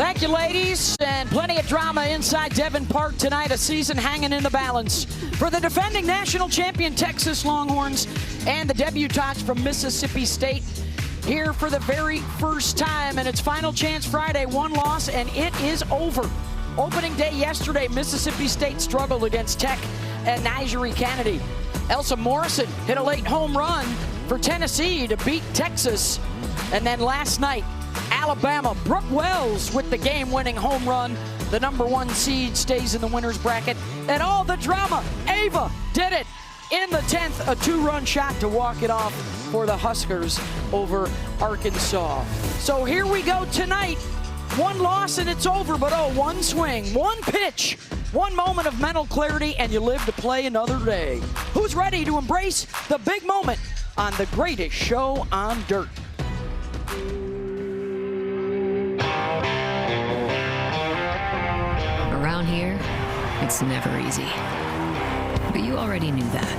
Thank you, ladies, and plenty of drama inside Devon Park tonight. A season hanging in the balance for the defending national champion Texas Longhorns and the debutantes from Mississippi State here for the very first time. And it's Final Chance Friday, one loss, and it is over. Opening day yesterday, Mississippi State struggled against Tech and Nigeria Kennedy. Elsa Morrison hit a late home run for Tennessee to beat Texas. And then last night, Alabama, Brooke Wells with the game-winning home run. The #1 seed stays in the winner's bracket. And all the drama, Ava did it in the 10th, a 2-run shot to walk it off for the Huskers over Arkansas. So here we go tonight. One loss and it's over, but oh, one swing, one pitch, one moment of mental clarity, and you live to play another day. Who's ready to embrace the big moment on the greatest show on dirt? Around here, it's never easy. But you already knew that.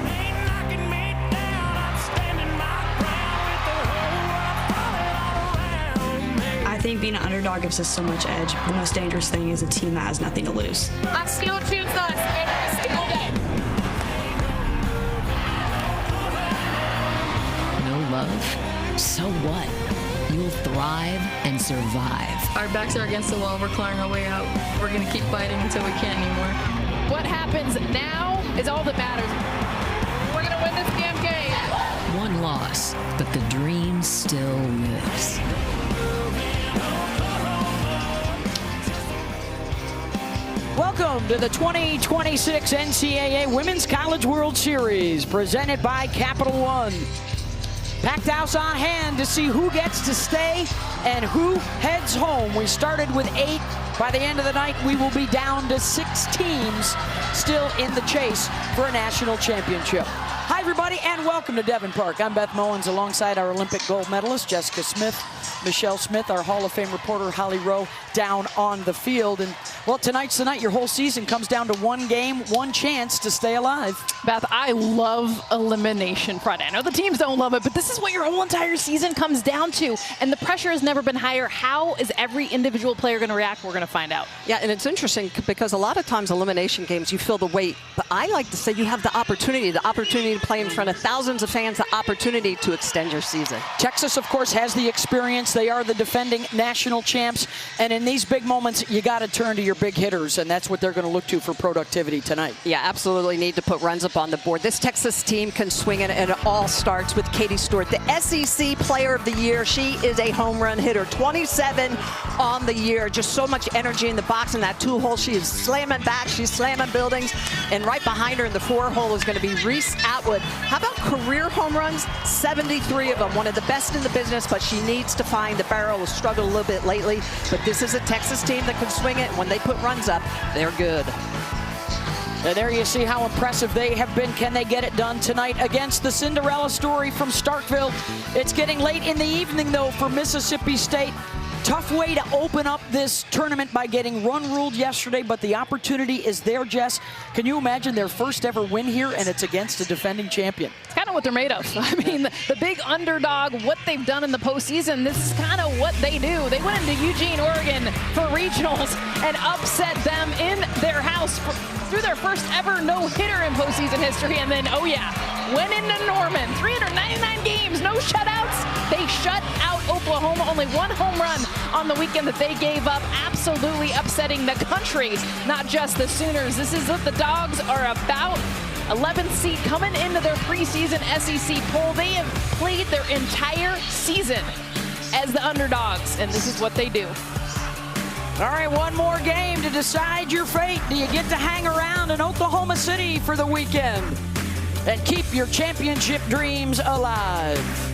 I think being an underdog gives us so much edge. The most dangerous thing is a team that has nothing to lose. I still choose us every single day. No love? So what? You'll thrive and survive. Our backs are against the wall. We're clawing our way out. We're going to keep fighting until we can't anymore. What happens now is all that matters. We're going to win this damn game. One loss, but the dream still lives. Welcome to the 2026 NCAA Women's College World Series, presented by Capital One. Packed house on hand to see who gets to stay and who heads home. We started with 8. By the end of the night, we will be down to 6 teams still in the chase for a national championship. Hi, everybody, and welcome to Devon Park. I'm Beth Mullins alongside our Olympic gold medalist, Jessica Smith, Michelle Smith, our Hall of Fame reporter, Holly Rowe, down on the field. And, well, tonight's the night. Your whole season comes down to one game, one chance to stay alive. Beth, I love Elimination Friday. I know the teams don't love it, but this is what your whole entire season comes down to. And the pressure has never been higher. How is every individual player going to react? We're going to find out. Yeah, and it's interesting because a lot of times elimination games, you feel the weight. But I like to say you have the opportunity to play in front of thousands of fans, the opportunity to extend your season. Texas, of course, has the experience. They are the defending national champs. And in these big moments, you got to turn to your big hitters, and that's what they're going to look to for productivity tonight. Yeah, absolutely need to put runs up on the board. This Texas team can swing it, and it all starts with Katie Stewart, the SEC Player of the Year. She is a home run hitter, 27 on the year. Just so much energy in the box in that 2-hole. She is slamming back, she's slamming buildings, and right behind her in the 4-hole is going to be Reese Atwood. How about career home runs? 73 of them, one of the best in the business, but she needs to find the barrel. Has struggled a little bit lately, but this is a Texas team that can swing it. When they put runs up, they're good. And there you see how impressive they have been. Can they get it done tonight against the Cinderella story from Starkville? It's getting late in the evening, though, for Mississippi State. Tough way to open up this tournament by getting run-ruled yesterday, but the opportunity is there, Jess. Can you imagine their first ever win here, and it's against a defending champion? It's kind of what they're made of. I mean, the big underdog, what they've done in the postseason, this is kind of what they do. They went into Eugene, Oregon for regionals and upset them in their house through their first ever no-hitter in postseason history. And then, oh yeah, went into Norman, 399 games, no shutouts. They shut out Oklahoma, only one home run on the weekend that they gave up, absolutely upsetting the country, not just the Sooners. This is what the Dogs are about. 11th seed coming into their preseason SEC poll. They have played their entire season as the underdogs, and this is what they do. All right, one more game to decide your fate. Do you get to hang around in Oklahoma City for the weekend and keep your championship dreams alive?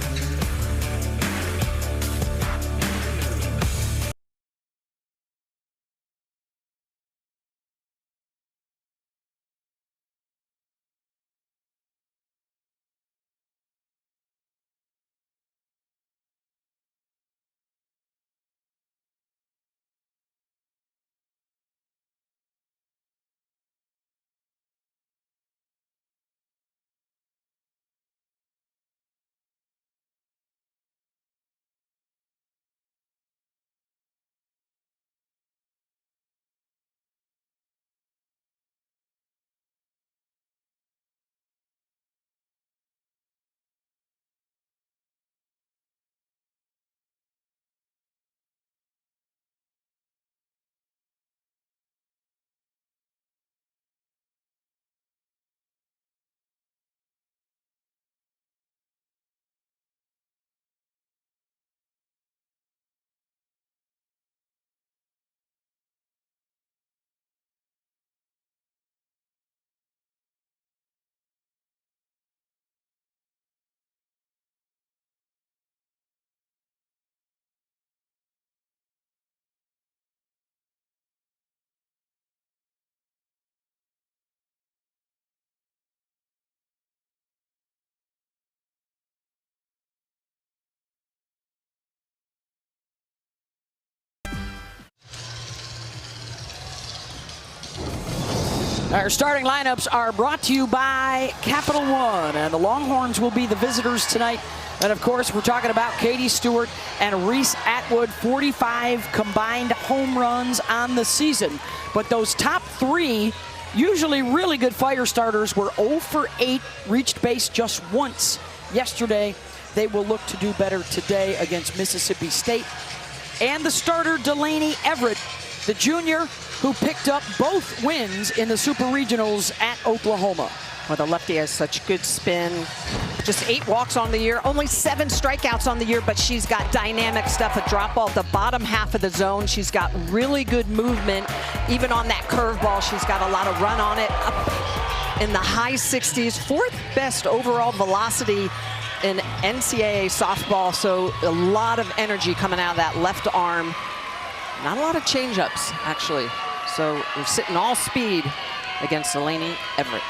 Our starting lineups are brought to you by Capital One, and the Longhorns will be the visitors tonight. And of course, we're talking about Katie Stewart and Reese Atwood, 45 combined home runs on the season. But those top three, usually really good fire starters, were 0 for 8, reached base just once yesterday. They will look to do better today against Mississippi State. And the starter, Delaney Everett, the junior who picked up both wins in the Super Regionals at Oklahoma. Well, the lefty has such good spin. Just 8 walks on the year, only 7 strikeouts on the year, but she's got dynamic stuff, a drop ball at the bottom half of the zone. She's got really good movement. Even on that curveball, she's got a lot of run on it. Up in the high 60s, 4th best overall velocity in NCAA softball, so a lot of energy coming out of that left arm. Not a lot of change-ups, actually. So we're sitting all speed against Delaney Everett.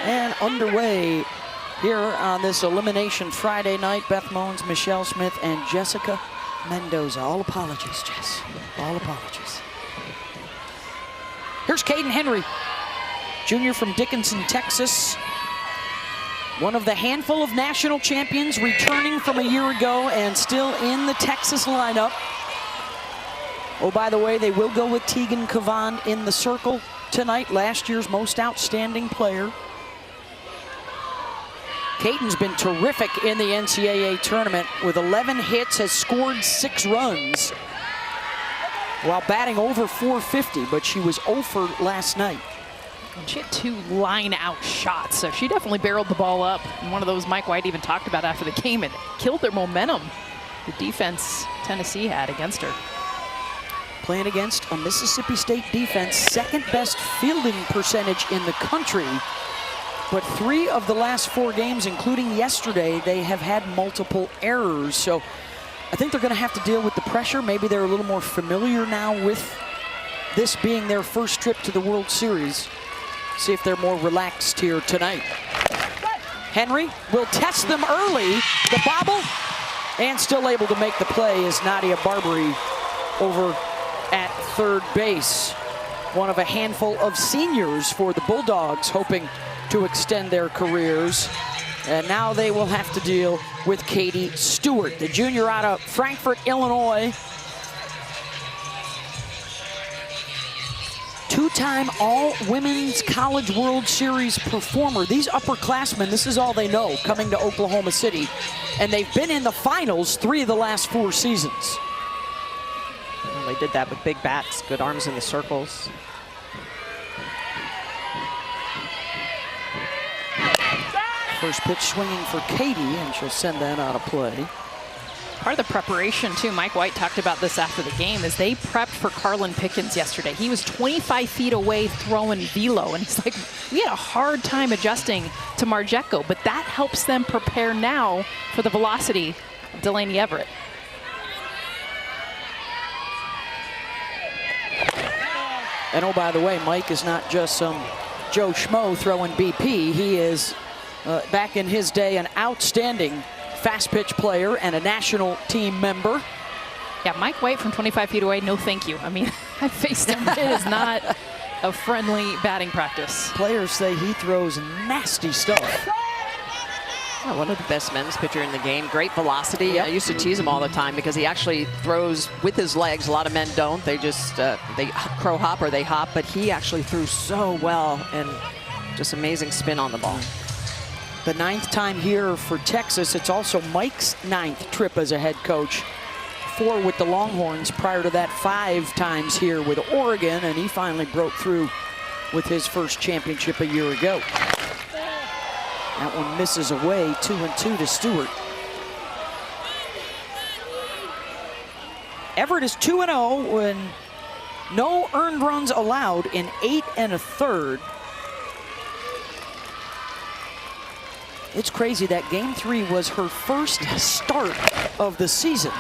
And underway here on this Elimination Friday night, Beth Moens, Michelle Smith, and Jessica Mendoza. All apologies, Jess. All apologies. Here's Caden Henry, junior from Dickinson, Texas. One of the handful of national champions returning from a year ago and still in the Texas lineup. Oh, by the way, they will go with Tegan Cavan in the circle tonight, last year's most outstanding player. Caden's been terrific in the NCAA tournament with 11 hits, has scored 6 runs while batting over .450, but she was 0 for last night. And she had 2 line-out shots, so she definitely barreled the ball up. And one of those Mike White even talked about after the game, and killed their momentum, the defense Tennessee had against her. Playing against a Mississippi State defense, 2nd best fielding percentage in the country. But 3 of the last 4 games, including yesterday, they have had multiple errors. So I think they're going to have to deal with the pressure. Maybe they're a little more familiar now with this being their first trip to the World Series. See if they're more relaxed here tonight. Henry will test them early. The bobble, and still able to make the play is Nadia Barbary over at third base. One of a handful of seniors for the Bulldogs, hoping to extend their careers. And now they will have to deal with Katie Stewart, the junior out of Frankfort, Illinois. 2-time All-Women's College World Series performer. These upperclassmen, this is all they know coming to Oklahoma City. And they've been in the finals 3 of the last 4 seasons. Well, they did that with big bats, good arms in the circles. First pitch swinging for Katie, and she'll send that out of play. Part of the preparation, too, Mike White talked about this after the game, is they prepped for Carlin Pickens yesterday. He was 25 feet away throwing velo, and he's like, we had a hard time adjusting to Marjeko, but that helps them prepare now for the velocity of Delaney Everett. And oh, by the way, Mike is not just some Joe Schmo throwing BP. He is, back in his day, an outstanding fast pitch player and a national team member. Yeah, Mike White from 25 feet away, no thank you. I mean, I faced him. It is not a friendly batting practice. Players say he throws nasty stuff. Yeah, one of the best men's pitcher in the game. Great velocity. Yep. I used to tease him all the time because he actually throws with his legs. A lot of men don't. They just, they crow hop or they hop, but he actually threw so well and just amazing spin on the ball. The 9th time here for Texas. It's also Mike's 9th trip as a head coach. 4 with the Longhorns. Prior to that, 5 times here with Oregon, and he finally broke through with his first championship a year ago. That one misses away, 2-2 to Stewart. Everett is 2-0 when no earned runs allowed in 8 1/3. It's crazy that game 3 was her first start of the season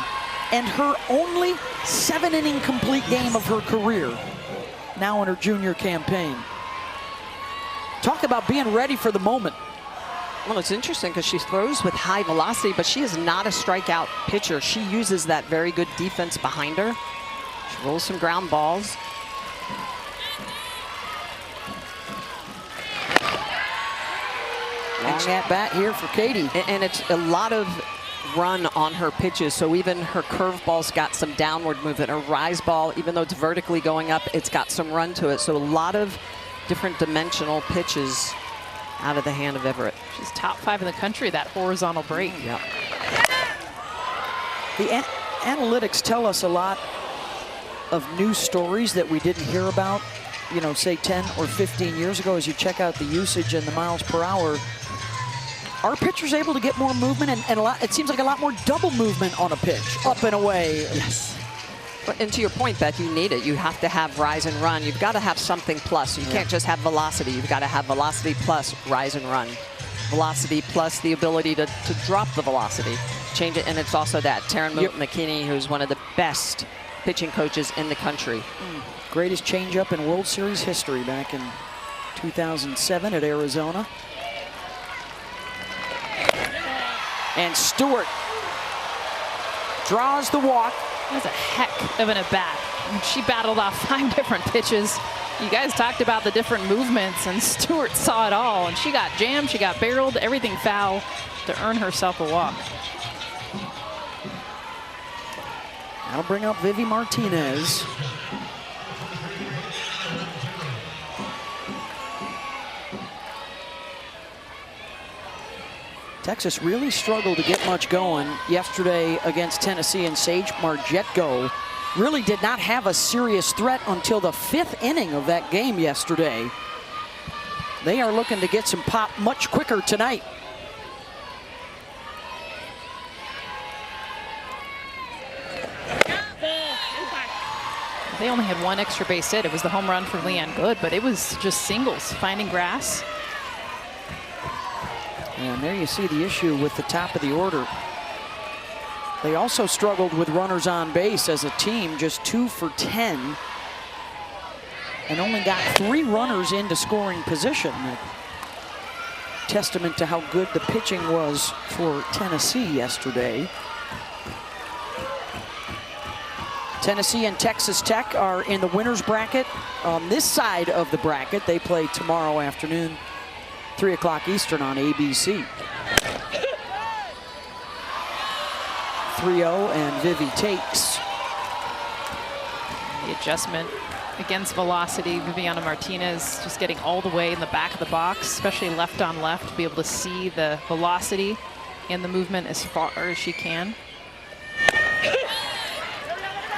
and her only 7-inning complete game of her career, now in her junior campaign. Talk about being ready for the moment. Well, it's interesting because she throws with high velocity, but she is not a strikeout pitcher. She uses that very good defense behind her. She rolls some ground balls. Long at bat here for Katie. And it's a lot of run on her pitches, so even her curveball's got some downward movement. Her rise ball, even though it's vertically going up, it's got some run to it. So a lot of different dimensional pitches out of the hand of Everett. She's top 5 in the country, that horizontal break. Yeah. The analytics tell us a lot of new stories that we didn't hear about, you know, say 10 or 15 years ago. As you check out the usage and the miles per hour, are pitchers able to get more movement and a lot, it seems like a lot more double movement on a pitch, up and away. Yes. And to your point, Beth, you need it. You have to have rise and run. You've got to have something plus. You can't just have velocity. You've got to have velocity plus rise and run. Velocity plus the ability to drop the velocity, change it. And it's also that Taryn McKinney, who's one of the best pitching coaches in the country. Greatest changeup in World Series history back in 2007 at Arizona. And Stewart draws the walk. That was a heck of an at-bat. She battled off 5 different pitches. You guys talked about the different movements, and Stewart saw it all. And she got jammed, she got barreled, everything foul to earn herself a walk. That'll bring up Vivi Martinez. Texas really struggled to get much going yesterday against Tennessee, and Sage Margetko really did not have a serious threat until the 5th inning of that game yesterday. They are looking to get some pop much quicker tonight. They only had 1 extra base hit. It was the home run for Leanne Good, but it was just singles, finding grass. And there you see the issue with the top of the order. They also struggled with runners on base as a team, just 2 for 10, and only got 3 runners into scoring position. A testament to how good the pitching was for Tennessee yesterday. Tennessee and Texas Tech are in the winner's bracket. On this side of the bracket, they play tomorrow afternoon, 3 o'clock Eastern on ABC. 3-0, and Vivi takes. The adjustment against velocity. Viviana Martinez just getting all the way in the back of the box, especially left on left, to be able to see the velocity and the movement as far as she can.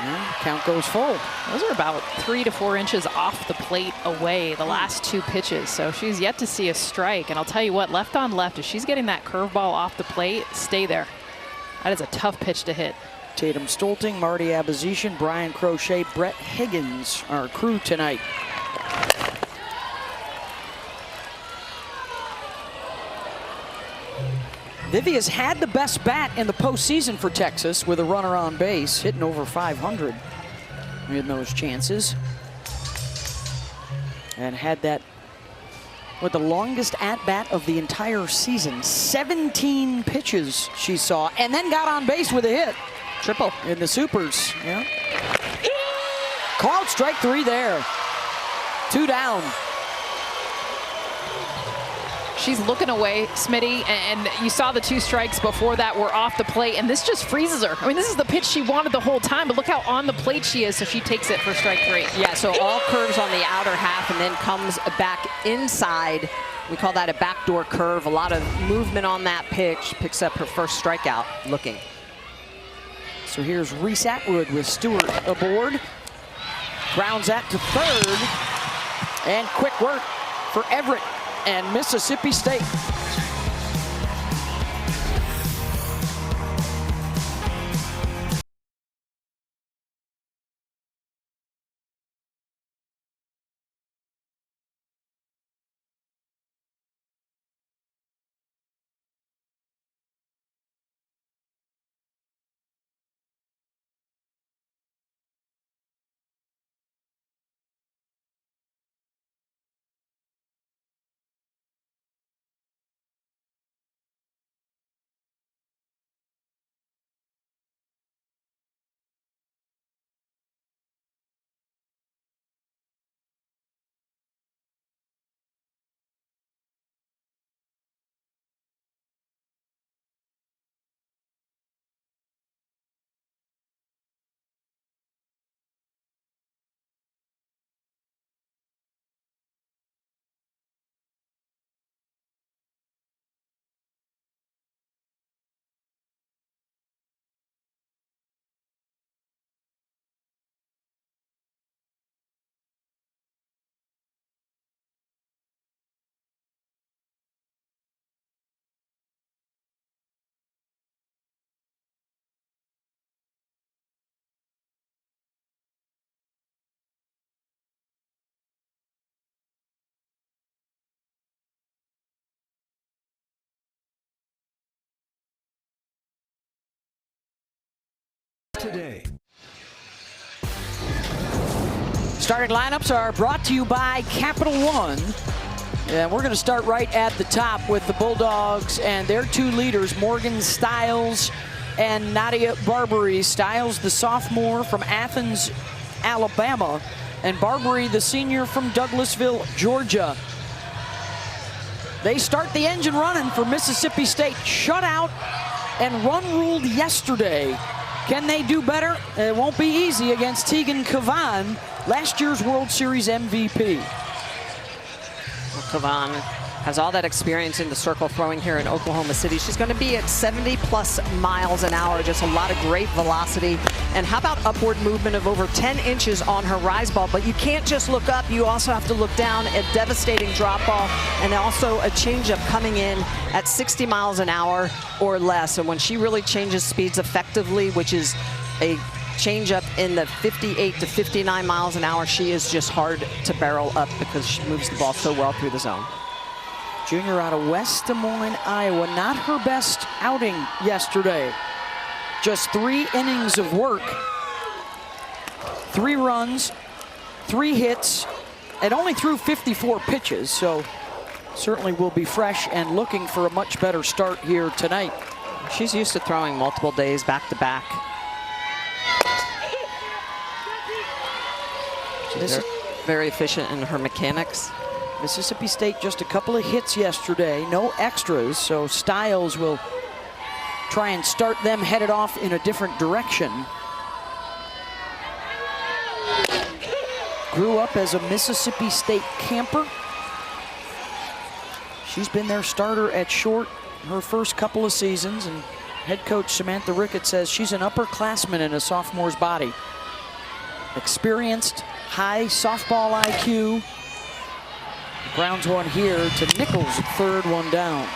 Yeah, count goes full. Those are about 3 to 4 inches off the plate away, the last 2 pitches. So she's yet to see a strike. And I'll tell you what, left on left, if she's getting that curveball off the plate, stay there. That is a tough pitch to hit. Tatum Stolting, Marty Abazetian, Brian Crochet, Brett Higgins, our crew tonight. Vivi has had the best bat in the postseason for Texas with a runner on base, hitting over 500 in those chances. And had that with the longest at-bat of the entire season. 17 pitches she saw, and then got on base with a hit. Triple. In the supers, yeah. Called strike 3 there. 2 down. She's looking away, Smitty, and you saw the 2 strikes before that were off the plate, and this just freezes her. I mean, this is the pitch she wanted the whole time, but look how on the plate she is, so she takes it for strike 3. Yeah, so all curves on the outer half and then comes back inside. We call that a backdoor curve. A lot of movement on that pitch. Picks up her first strikeout looking. So here's Reese Atwood with Stewart aboard. Grounds that to third. And quick work for Everett and Mississippi State. today. Starting lineups are brought to you by Capital One. And we're going to start right at the top with the Bulldogs and their two leaders, Morgan Stiles and Nadia Barbary. Stiles, the sophomore from Athens, Alabama, and Barbary, the senior from Douglasville, Georgia. They start the engine running for Mississippi State. Shutout and run ruled yesterday. Can they do better? It won't be easy against Tegan Cavan, last year's World Series MVP. Well, Cavan has all that experience in the circle throwing here in Oklahoma City. She's going to be at 70+ miles an hour, just a lot of great velocity. And how about upward movement of over 10 inches on her rise ball? But you can't just look up, you also have to look down at devastating drop ball and also a changeup coming in at 60 miles an hour or less. And when she really changes speeds effectively, which is a changeup in the 58 to 59 miles an hour, she is just hard to barrel up because she moves the ball so well through the zone. Junior out of West Des Moines, Iowa. Not her best outing yesterday. Just 3 innings of work. 3 runs, 3 hits, and only threw 54 pitches. So certainly will be fresh and looking for a much better start here tonight. She's used to throwing multiple days back to back. She's very efficient in her mechanics. Mississippi State just a couple of hits yesterday, no extras, so Stiles will try and start them headed off in a different direction. Grew up as a Mississippi State camper. She's been their starter at short her first couple of seasons, and head coach Samantha Ricketts says she's an upperclassman in a sophomore's body. Experienced, high softball IQ. Grounds one here to Nichols, third one down.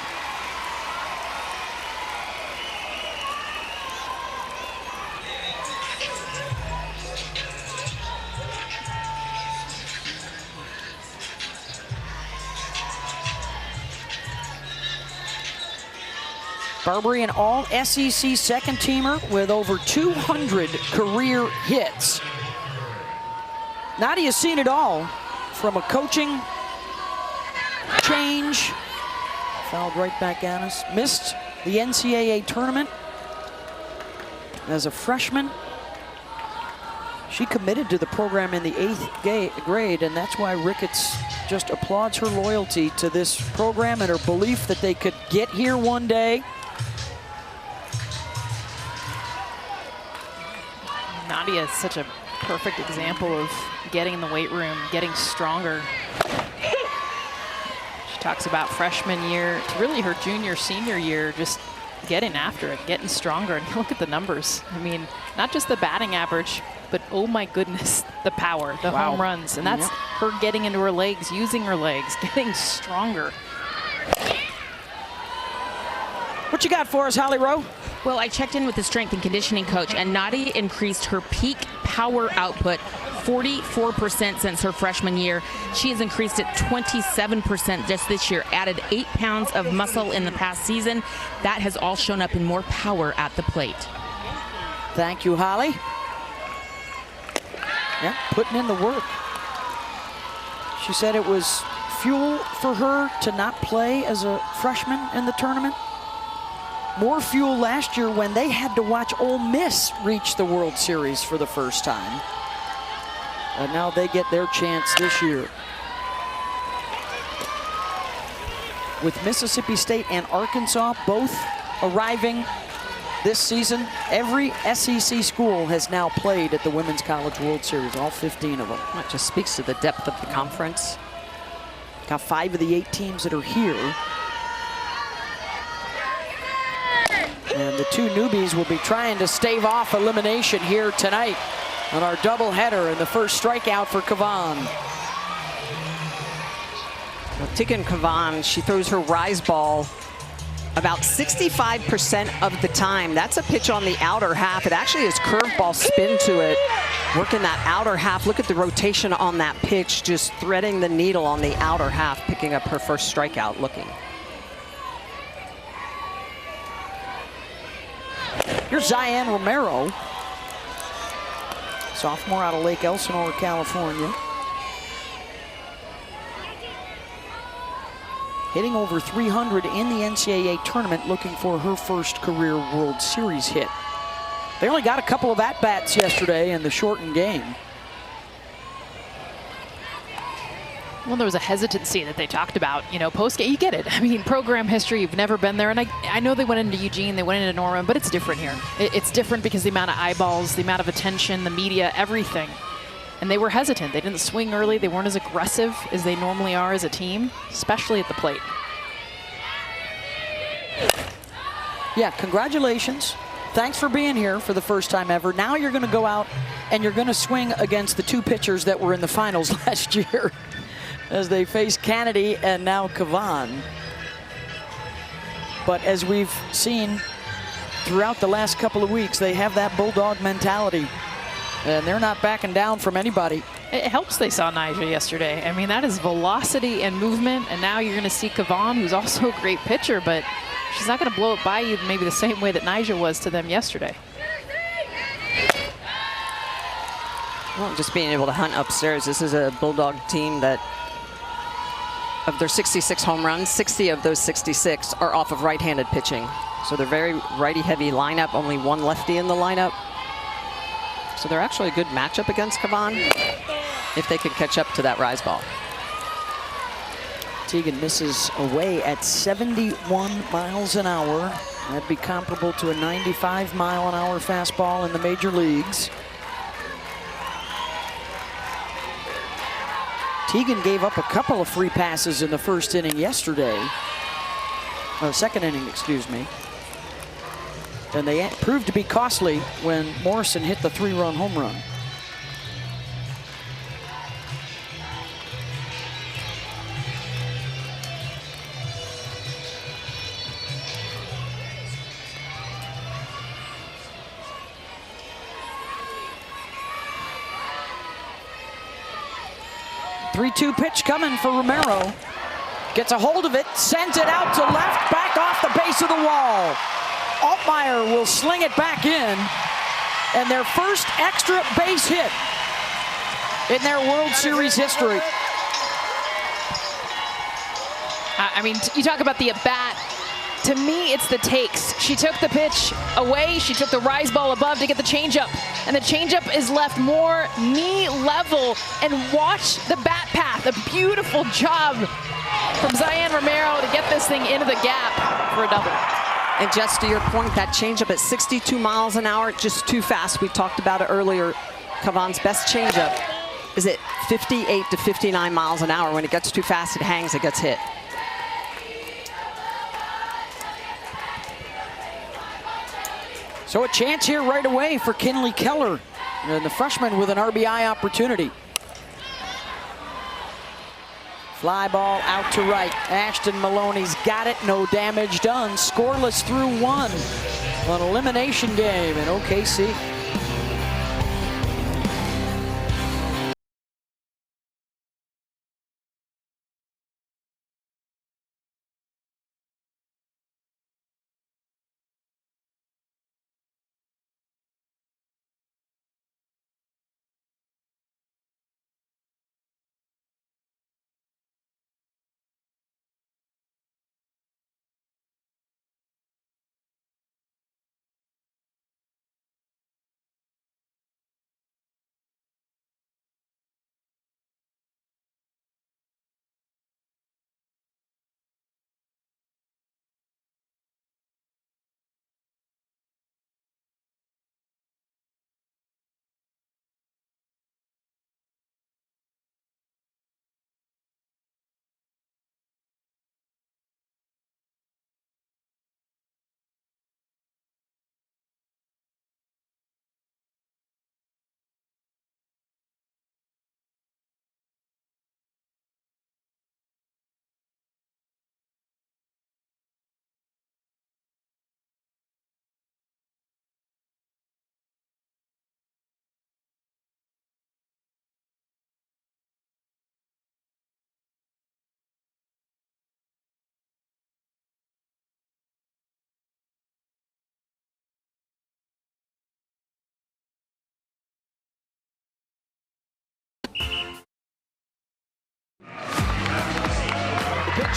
Barbary, an all-SEC second-teamer with over 200 career hits. Nadia's seen it all, from a coaching change, fouled right back at us, missed the NCAA tournament as a freshman. She committed to the program in the 8th grade, and that's why Ricketts just applauds her loyalty to this program and her belief that they could get here one day. Nadia is such a perfect example of getting in the weight room, getting stronger. She talks about freshman year to really her junior, senior year, just getting after it, getting stronger. And look at the numbers. I mean, not just the batting average, but oh my goodness, the power, the home runs. And that's her getting into her legs, using her legs, getting stronger. What you got for us, Holly Rowe? Well, I checked in with the strength and conditioning coach, and Nadia increased her peak power output 44% since her freshman year. She has increased it 27% just this year, added 8 pounds of muscle in the past season. That has all shown up in more power at the plate. Thank you, Holly. Yeah, putting in the work. She said it was fuel for her to not play as a freshman in the tournament. More fuel last year when they had to watch Ole Miss reach the World Series for the first time. And now they get their chance this year. With Mississippi State and Arkansas both arriving this season, every SEC school has now played at the Women's College World Series, all 15 of them. That just speaks to the depth of the conference. Got 5 of the 8 teams that are here. And the 2 newbies will be trying to stave off elimination here tonight on our doubleheader, and the first strikeout for Cavan. Well, Tegan Cavan, she throws her rise ball about 65% of the time. That's a pitch on the outer half. It actually has curveball spin to it, working that outer half. Look at the rotation on that pitch, just threading the needle on the outer half, picking up her first strikeout looking. Here's Zion Romero. sophomore out of Lake Elsinore, California. Hitting over 300 in the NCAA tournament, looking for her first career World Series hit. They only got a couple of at-bats yesterday in the shortened game. Well, there was a hesitancy that they talked about, you know, post-game. You get it. I mean, program history, you've never been there. And I know they went into Eugene, they went into Norman, but it's different here. It's different because the amount of eyeballs, the amount of attention, the media, everything. And they were hesitant. They didn't swing early. They weren't as aggressive as they normally are as a team, especially at the plate. Yeah, congratulations. Thanks for being here for the first time ever. Now you're going to go out and you're going to swing against the two pitchers that were in the finals last year as they face Kennedy and now Kavan. But as we've seen throughout the last couple of weeks, they have that bulldog mentality. And they're not backing down from anybody. It helps they saw Nyjah yesterday. I mean, that is velocity and movement. And now you're going to see Kavan, who's also a great pitcher, but she's not going to blow it by you maybe the same way that Nyjah was to them yesterday. Well, just being able to hunt upstairs. This is a Bulldog team that, of their 66 home runs, 60 of those 66 are off of right-handed pitching. So they're very righty-heavy lineup, only one lefty in the lineup. So they're actually a good matchup against Kavan if they can catch up to that rise ball. Teagan misses away at 71 miles an hour. That'd be comparable to a 95-mile-an-hour fastball in the major leagues. Teagan gave up a couple of free passes in the first inning yesterday. Second inning, excuse me. And they proved to be costly when Morrison hit the 3-run home run. Three-two pitch coming for Romero. Gets a hold of it, sends it out to left, back off the base of the wall. Altmaier will sling it back in, and their first extra base hit in their World Series history. I mean, you talk about the at-bat. To me, it's the takes. She took the pitch away. She took the rise ball above to get the changeup. And the changeup is left more knee level. And watch the bat path. A beautiful job from Zion Romero to get this thing into the gap for a double. And just to your point, that changeup at 62 miles an hour, just too fast. We talked about it earlier. Kavan's best changeup is at 58 to 59 miles an hour. When it gets too fast, it hangs, it gets hit. So a chance here right away for Kinley Keller, and the freshman with an RBI opportunity. Fly ball out to right. Ashton Maloney's got it, no damage done. Scoreless through one. An elimination game in OKC.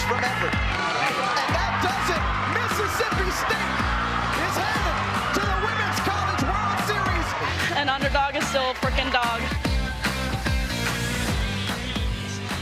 points from Everett. And that does it. Mississippi State is headed to the Women's College World Series. An underdog is still a freaking dog.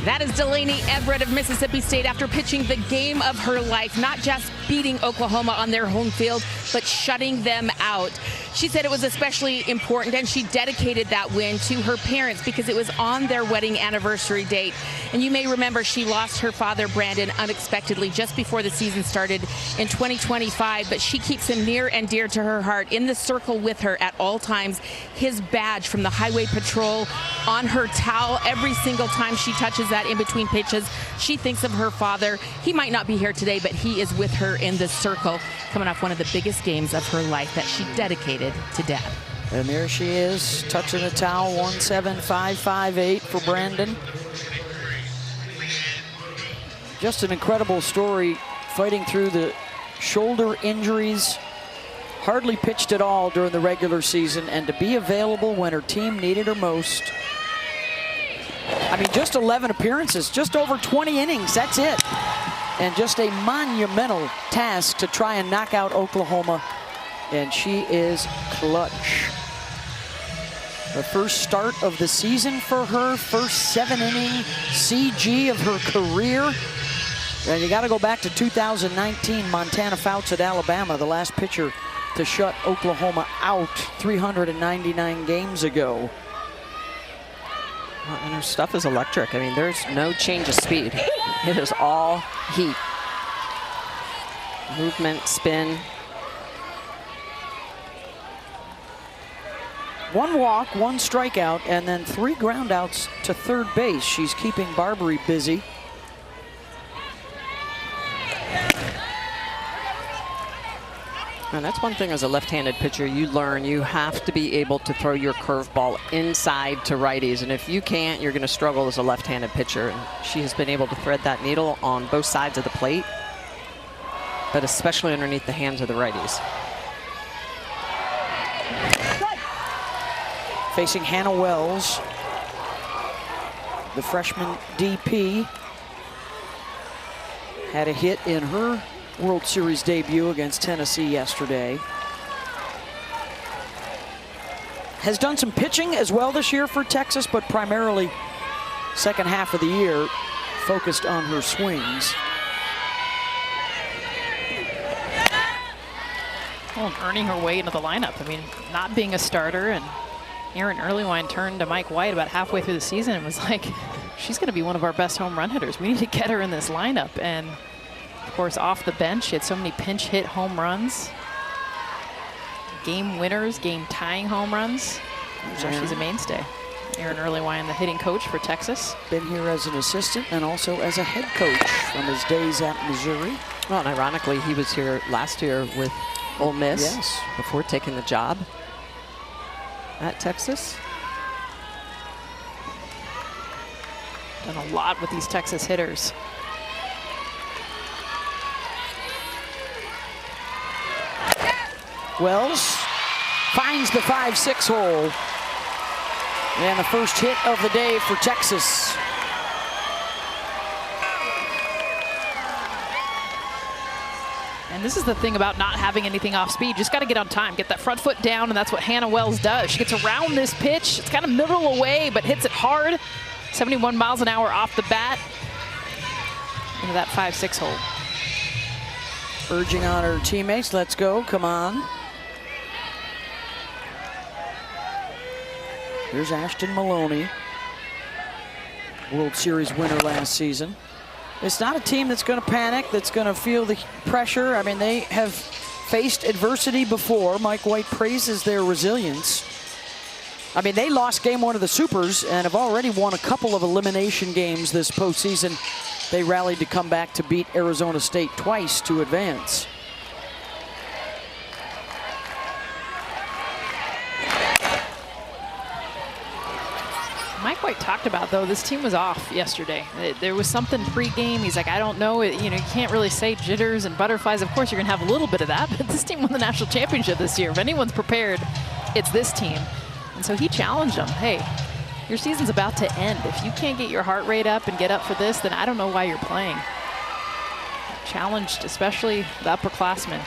That is Delaney Everett of Mississippi State after pitching the game of her life, not just beating Oklahoma on their home field, but shutting them out. She said it was especially important, and she dedicated that win to her parents because it was on their wedding anniversary date. And you may remember she lost her father, Brandon, unexpectedly just before the season started in 2025, but she keeps him near and dear to her heart, in the circle with her at all times. His badge from the Highway Patrol on her towel every single time she touches that in between pitches. She thinks of her father. He might not be here today, but he is with her in the circle, coming off one of the biggest games of her life that she dedicated to Dad. And there she is, touching the towel, 17558 for Brandon. Just an incredible story, fighting through the shoulder injuries, hardly pitched at all during the regular season, and to be available when her team needed her most. I mean, just 11 appearances, just over 20 innings, that's it. And just a monumental task to try and knock out Oklahoma, and she is clutch. The first start of the season for her, first 7-inning CG of her career. And you got to go back to 2019, Montana Fouts at Alabama, the last pitcher to shut Oklahoma out 399 games ago. And her stuff is electric. I mean, there's no change of speed. It is all heat. Movement, spin. One walk, one strikeout, and then 3 groundouts to third base. She's keeping Barbary busy. And that's one thing as a left-handed pitcher you learn. You have to be able to throw your curveball inside to righties. And if you can't, you're going to struggle as a left-handed pitcher. And she has been able to thread that needle on both sides of the plate, but especially underneath the hands of the righties. Facing Hannah Wells, the freshman DP, had a hit in her World Series debut against Tennessee yesterday. Has done some pitching as well this year for Texas, but primarily second half of the year focused on her swings. Well, and earning her way into the lineup. I mean, not being a starter, and Aaron Earlywine turned to Mike White about halfway through the season and was like, she's going to be one of our best home run hitters. We need to get her in this lineup. And of course, off the bench, she had so many pinch hit home runs, game winners, game tying home runs. So she's a mainstay. Aaron Earlywine, the hitting coach for Texas. Been here as an assistant and also as a head coach from his days at Missouri. Well, and ironically, he was here last year with Ole Miss before taking the job at Texas. Done a lot with these Texas hitters. Wells finds the 5-6 hole. And the first hit of the day for Texas. And this is the thing about not having anything off speed. Just got to get on time, get that front foot down, and that's what Hannah Wells does. She gets around this pitch. It's kind of middle away, but hits it hard. 71 miles an hour off the bat into that 5-6 hole. Urging on her teammates, let's go, come on. Here's Ashton Maloney, World Series winner last season. It's not a team that's going to panic, that's going to feel the pressure. I mean, they have faced adversity before. Mike White praises their resilience. I mean, they lost game 1 of the Supers and have already won a couple of elimination games this postseason. They rallied to come back to beat Arizona State twice to advance. Mike White talked about, though, this team was off yesterday. There was something pre-game. He's like, I don't know. You know, you can't really say jitters and butterflies. Of course, you're going to have a little bit of that, but this team won the national championship this year. If anyone's prepared, it's this team. And so he challenged them. Hey, your season's about to end. If you can't get your heart rate up and get up for this, then I don't know why you're playing. challenged, especially the upperclassmen.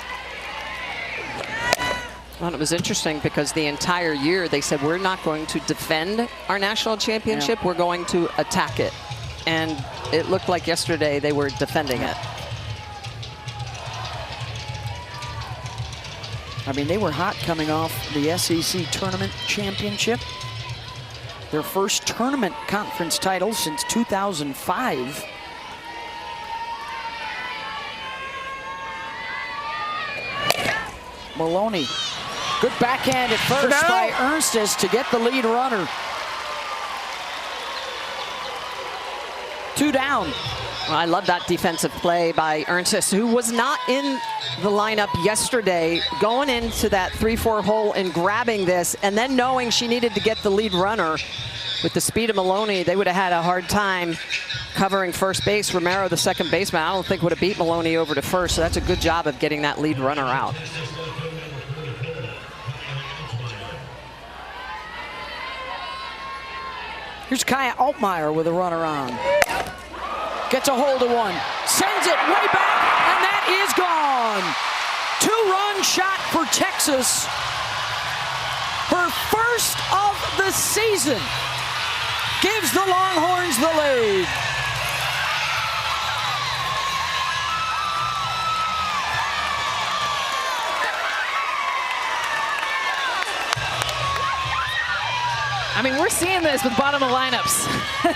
Well, it was interesting because the entire year they said, we're not going to defend our national championship, we're going to attack it. And it looked like yesterday they were defending it. I mean, they were hot coming off the SEC tournament championship. Their first tournament conference title since 2005. Maloney. Good backhand at first by Ernstes to get the lead runner. 2 down. Well, I love that defensive play by Ernstes, who was not in the lineup yesterday, going into that 3-4 hole and grabbing this, and then knowing she needed to get the lead runner. With the speed of Maloney, they would have had a hard time covering first base. Romero, the second baseman, I don't think would have beat Maloney over to first, so that's a good job of getting that lead runner out. Here's Kaya Altmaier with a runner on. Gets a hold of one, sends it way back, and that is gone. 2-run shot for Texas. Her first of the season gives the Longhorns the lead. I mean, we're seeing this with bottom of lineups.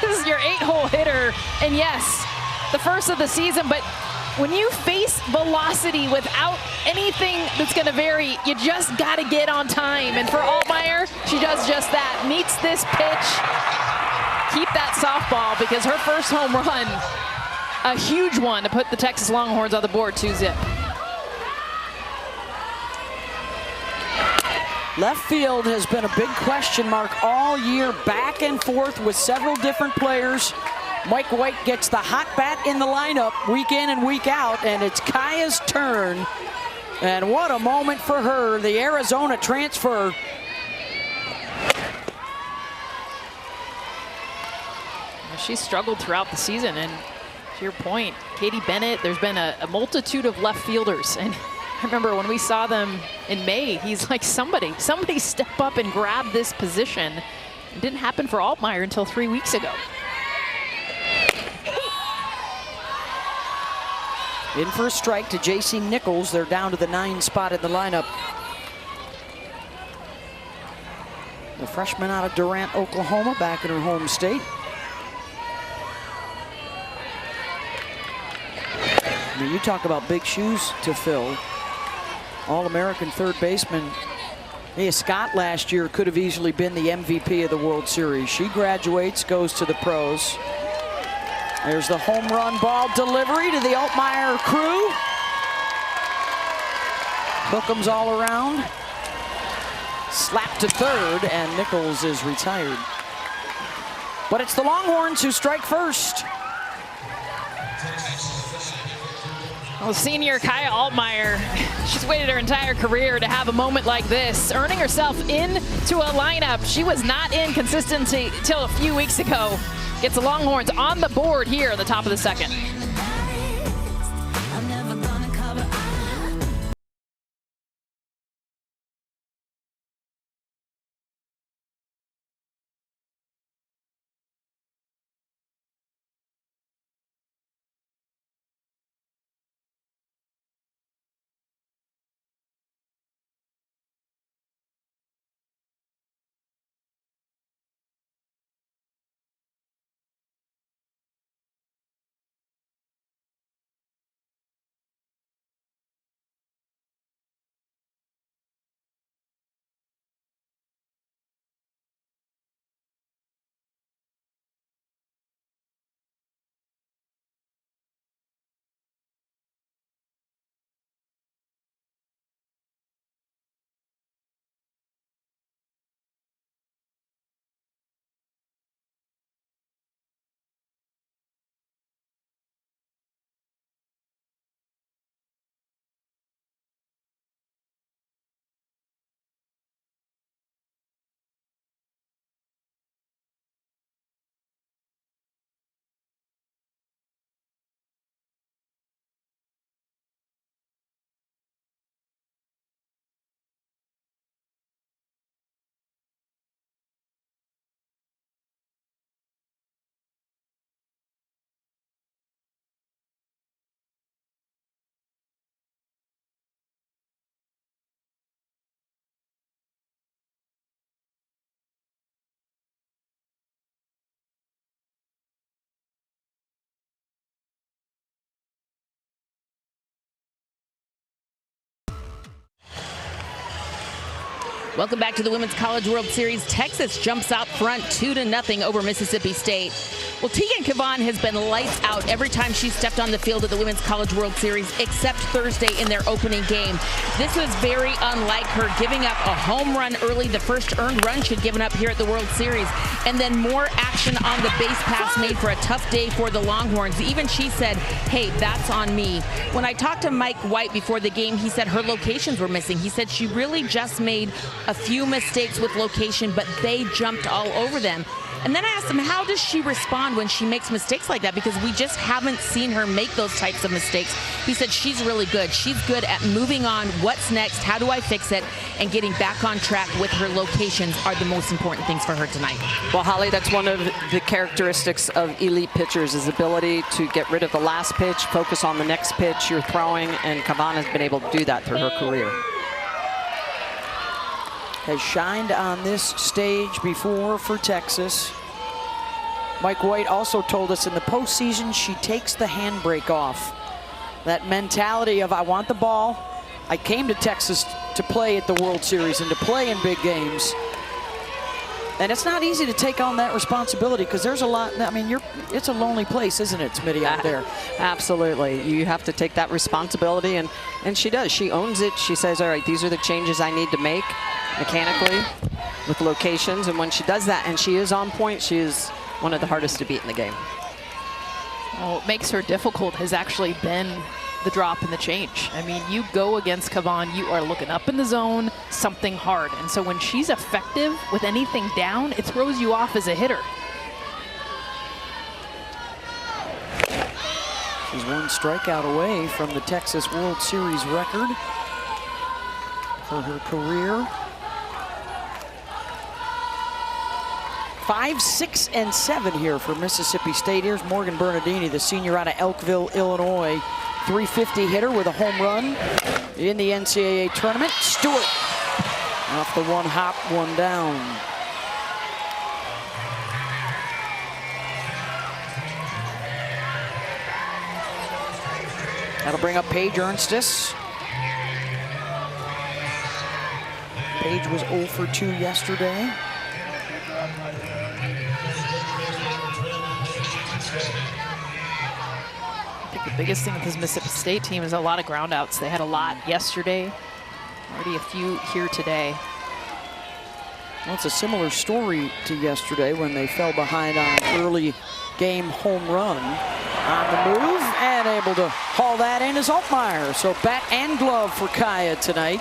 This is your 8-hole hitter, and yes, the first of the season, but when you face velocity without anything that's going to vary, you just got to get on time. And for Altmaier, she does just that. Meets this pitch. Keep that softball, because her first home run, a huge one to put the Texas Longhorns on the board, 2-zip. Left field has been a big question mark all year, back and forth with several different players. Mike White gets the hot bat in the lineup week in and week out, and it's Kaya's turn. And what a moment for her, the Arizona transfer. She struggled throughout the season, and to your point, Katie Bennett, there's been a multitude of left fielders. And I remember when we saw them in May, he's like, somebody step up and grab this position. It didn't happen for Altmaier until 3 weeks ago. In for a strike to J.C. Nichols. They're down to the 9 spot in the lineup. The freshman out of Durant, Oklahoma, back in her home state. I mean, you talk about big shoes to fill. All-American third baseman Mia Scott last year could have easily been the MVP of the World Series. She graduates, goes to the pros. There's the home run ball delivery to the Altmaier crew. Hook'ems all around. Slap to third, and Nichols is retired. But it's the Longhorns who strike first. Well, senior Kaya Altmaier, she's waited her entire career to have a moment like this, earning herself into a lineup she was not in consistently till a few weeks ago. Gets the Longhorns on the board here at the top of the second. Welcome back to the Women's College World Series. Texas jumps out front 2-0 over Mississippi State. Well, Tegan Cavan has been lights out every time she stepped on the field at the Women's College World Series, except Thursday in their opening game. This was very unlike her, giving up a home run early, the first earned run she'd given up here at the World Series, and then more action on the base paths made for a tough day for the Longhorns. Even she said, hey, that's on me. When I talked to Mike White before the game, he said her locations were missing. He said she really just made a few mistakes with location, but they jumped all over them. And then I asked him, how does she respond when she makes mistakes like that? Because we just haven't seen her make those types of mistakes. He said she's really good. She's good at moving on. What's next? How do I fix it? And getting back on track with her locations are the most important things for her tonight. Well, Holly, that's one of the characteristics of elite pitchers, is ability to get rid of the last pitch, focus on the next pitch you're throwing, and Cavan has been able to do that through her career. Has shined on this stage before for Texas. Mike White also told us in the postseason she takes the handbrake off. That mentality of, I want the ball. I came to Texas to play at the World Series and to play in big games. And it's not easy to take on that responsibility because there's a lot, I mean, it's a lonely place, isn't it, Smitty, out there? Absolutely. You have to take that responsibility, and she does. She owns it. She says, all right, these are the changes I need to make mechanically with locations, and when she does that and she is on point, she is one of the hardest to beat in the game. Well, what makes her difficult has actually been the drop and the change. I mean, you go against Cavan, you are looking up in the zone, something hard. And so when she's effective with anything down, it throws you off as a hitter. She's one strikeout away from the Texas World Series record for her career. 5, 6, and 7 here for Mississippi State. Here's Morgan Bernardini, the senior out of Elkville, Illinois. 350 hitter with a home run in the NCAA tournament. Stewart off the one hop, one down. That'll bring up Paige Ernstis. Paige was 0 for 2 yesterday. I think the biggest thing with this Mississippi State team is a lot of ground outs. They had a lot yesterday, already a few here today. Well, it's a similar story to yesterday when they fell behind on an early game home run. On the move and able to haul that in is Altmaier. So bat and glove for Kaya tonight.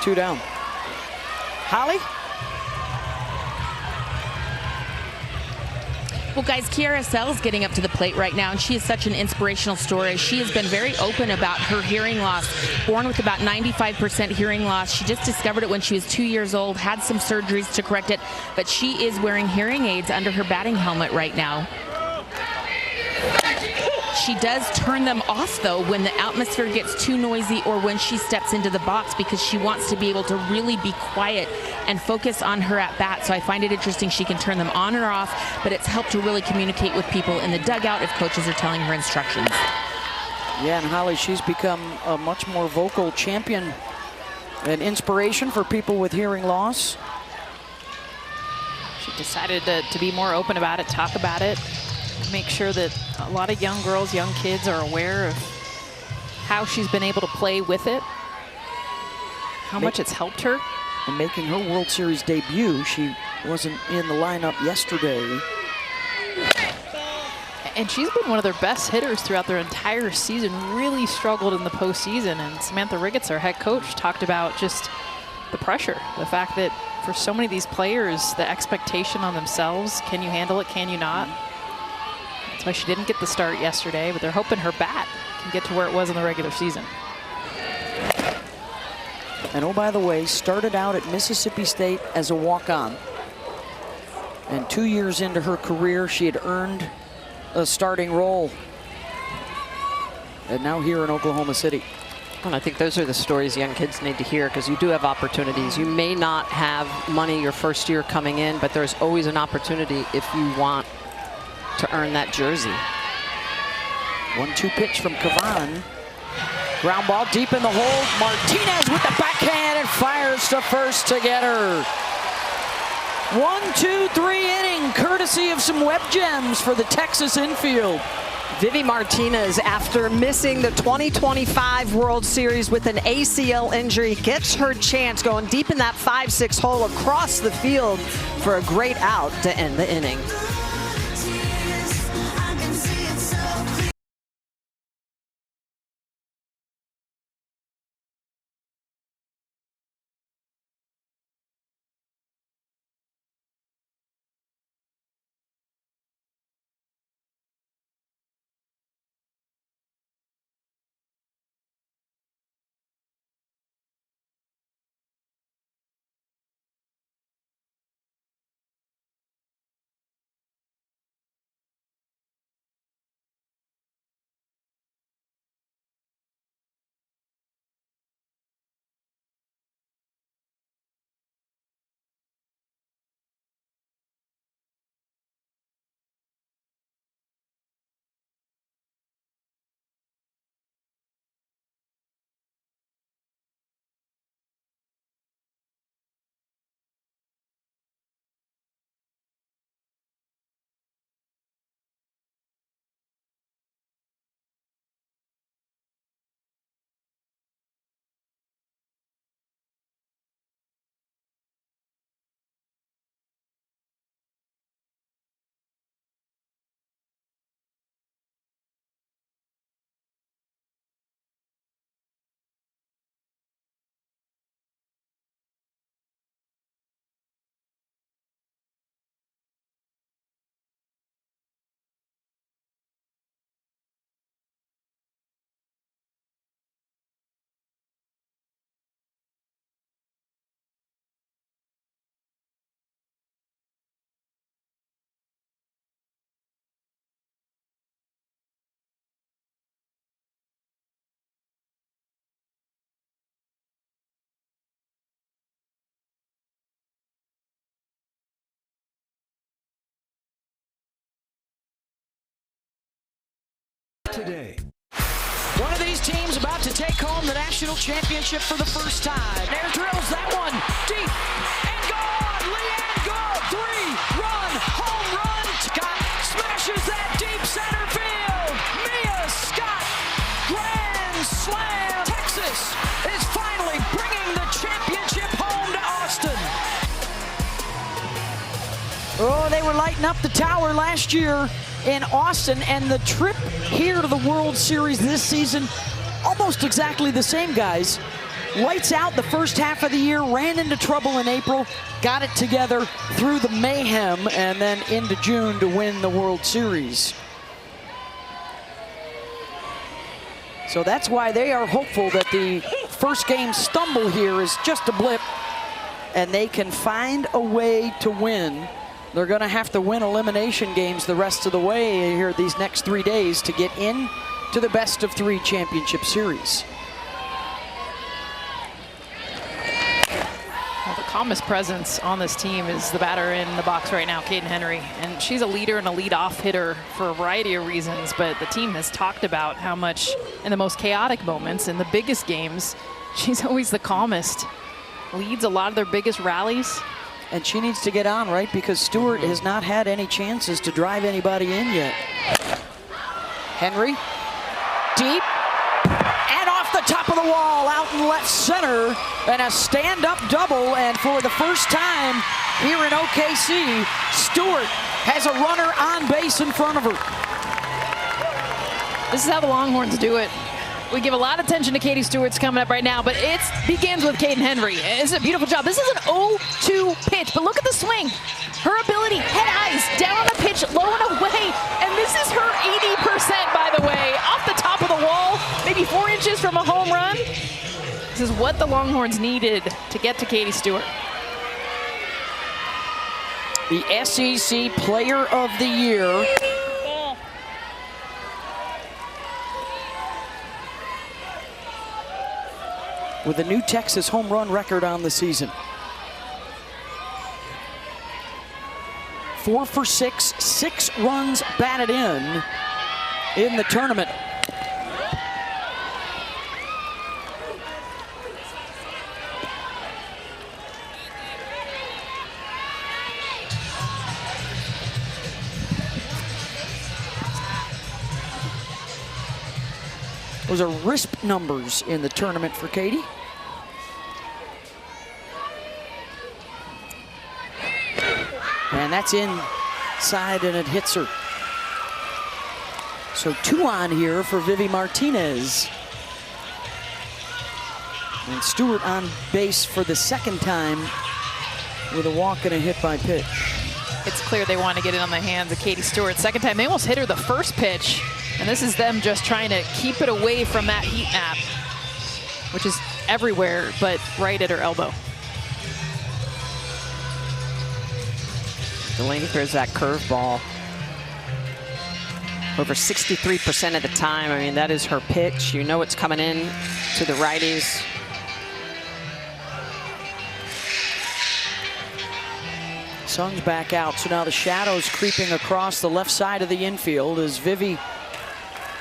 2 down. Holly? Well, guys, Kiara Sell's getting up to the plate right now, and she is such an inspirational story. She has been very open about her hearing loss. Born with about 95% hearing loss. She just discovered it when she was 2 years old, had some surgeries to correct it, but she is wearing hearing aids under her batting helmet right now. She does turn them off, though, when the atmosphere gets too noisy or when she steps into the box, because she wants to be able to really be quiet and focus on her at-bat. So I find it interesting she can turn them on or off, but it's helped to really communicate with people in the dugout if coaches are telling her instructions. Yeah, and Holly, she's become a much more vocal champion and inspiration for people with hearing loss. She decided to be more open about it, talk about it, make sure that a lot of young girls, young kids are aware of how she's been able to play with it, how much it's helped her. And making her World Series debut, she wasn't in the lineup yesterday. And she's been one of their best hitters throughout their entire season, really struggled in the postseason. And Samantha Riggets, our head coach, talked about just the pressure, the fact that for so many of these players, the expectation on themselves, can you handle it, can you not? That's why she didn't get the start yesterday, but they're hoping her bat can get to where it was in the regular season. And oh, by the way, started out at Mississippi State as a walk-on. And 2 years into her career, she had earned a starting role. And now here in Oklahoma City. And I think those are the stories young kids need to hear, because you do have opportunities. You may not have money your first year coming in, but there's always an opportunity if you want to earn that jersey. 1-2 pitch from Cavan. Ground ball deep in the hole. Martinez with the backhand and fires to first to get her. 1-2-3 inning, courtesy of some web gems for the Texas infield. Vivi Martinez, after missing the 2025 World Series with an ACL injury, gets her chance going deep in that 5-6 hole across the field for a great out to end the inning. Today. One of these teams about to take home the national championship for the first time. There drills that one deep and gone. Leanne Gould, 3-run home run. Scott smashes that deep center field. Mia Scott, grand slam. Texas is finally bringing the championship home to Austin. Oh, they were lighting up the tower last year in Austin, and the trip here to the World Series this season, almost exactly the same, guys. Lights out the first half of the year, ran into trouble in April, got it together through the mayhem, and then into June to win the World Series. So that's why they are hopeful that the first game stumble here is just a blip, and they can find a way to win. They're going to have to win elimination games the rest of the way here these next 3 days to get in to the best of 3 championship series. Well, the calmest presence on this team is the batter in the box right now, Kaden Henry. And she's a leader and a leadoff hitter for a variety of reasons, but the team has talked about how much in the most chaotic moments, in the biggest games, she's always the calmest. Leads a lot of their biggest rallies. And she needs to get on, right? Because Stewart has not had any chances to drive anybody in yet. Henry, deep, and off the top of the wall, out in left center, and a stand-up double. And for the first time here in OKC, Stewart has a runner on base in front of her. This is how the Longhorns do it. We give a lot of attention to Katie Stewart's coming up right now, but it begins with Kaden Henry. It's a beautiful job. This is an 0-2 pitch, but look at the swing. Her ability, head eyes, down on the pitch, low and away, and this is her 80%, by the way, off the top of the wall, maybe 4 inches from a home run. This is what the Longhorns needed to get to Katie Stewart. The SEC Player of the Year. With a new Texas home run record on the season. 4 for 6, 6 runs batted in the tournament. Those are RISP numbers in the tournament for Katie. And that's inside, and it hits her. So 2 on here for Vivi Martinez. And Stewart on base for the 2nd time with a walk and a hit by pitch. It's clear they want to get it on the hands of Katie Stewart. 2nd time, they almost hit her the 1st pitch. And this is them just trying to keep it away from that heat map, which is everywhere but right at her elbow. Delaney throws that curveball over 63% of the time. I mean, that is her pitch. You know it's coming in to the righties. Sun's back out, so now the shadow's creeping across the left side of the infield as Vivi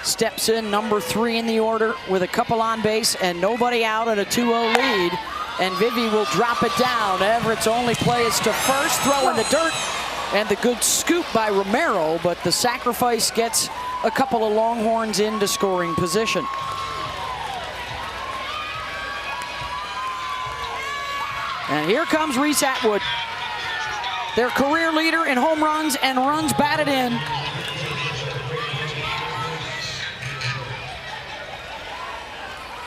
steps in, number 3 in the order with a couple on base and nobody out at a 2-0 lead. And Vivi will drop it down. Everett's only play is to first, throw in the dirt, and the good scoop by Romero, but the sacrifice gets a couple of Longhorns into scoring position. And here comes Reese Atwood, their career leader in home runs and runs batted in.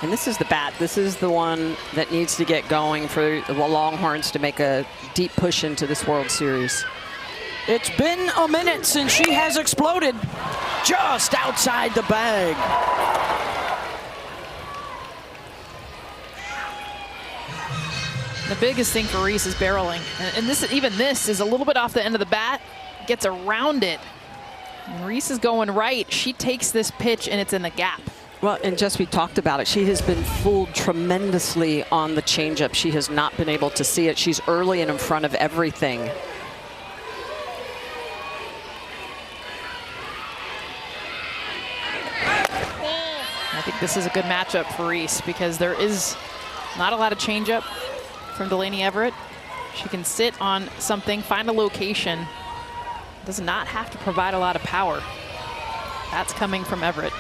And this is the bat. This is the one that needs to get going for the Longhorns to make a deep push into this World Series. It's been a minute since she has exploded just outside the bag. The biggest thing for Reese is barreling. And even this is a little bit off the end of the bat, gets around it. And Reese is going right. She takes this pitch and it's in the gap. Well, and just we talked about it. She has been fooled tremendously on the changeup. She has not been able to see it. She's early and in front of everything. I think this is a good matchup for Reese because there is not a lot of changeup from Delaney Everett. She can sit on something, find a location. Does not have to provide a lot of power. That's coming from Everett.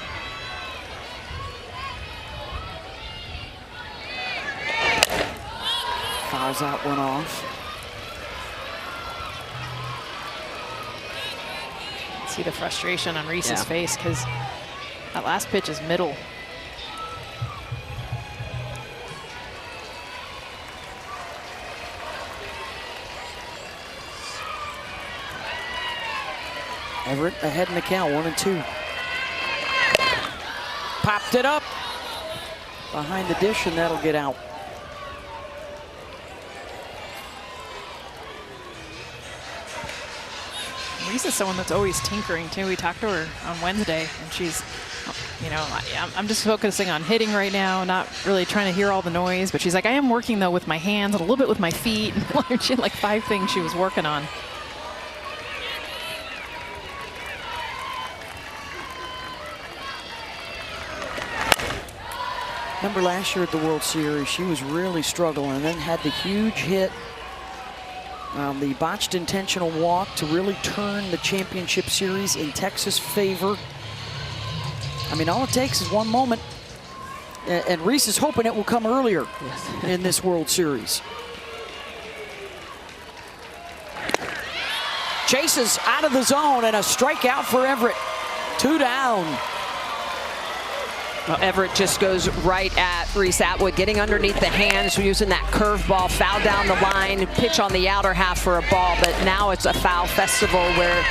Fouls out, one off. See the frustration on Reese's face because that last pitch is middle. Everett ahead in the count, 1-2. Popped it up behind the dish, and that'll get out. Reese is someone that's always tinkering too. We talked to her on Wednesday and she's, you know, I'm just focusing on hitting right now, not really trying to hear all the noise, but she's like, I am working though with my hands and a little bit with my feet. She had like 5 things she was working on. Remember last year at the World Series, she was really struggling and then had the huge hit, the botched intentional walk to really turn the championship series in Texas' favor. I mean, all it takes is one moment, and Reese is hoping it will come earlier in this World Series. Chases out of the zone and a strikeout for Everett. 2 down. Well, Everett just goes right at Reese Atwood, getting underneath the hands, using that curveball, foul down the line, pitch on the outer half for a ball, but now it's a foul festival where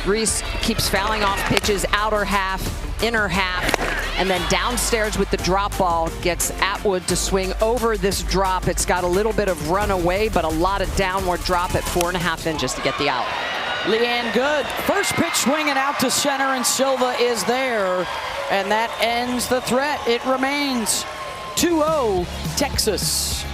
Reese keeps fouling off pitches, outer half, inner half, and then downstairs with the drop ball, gets Atwood to swing over this drop. It's got a little bit of runaway, but a lot of downward drop at 4.5 inches to get the out. Leanne Good, first pitch swinging out to center, and Silva is there. And that ends the threat. It remains 2-0 Texas.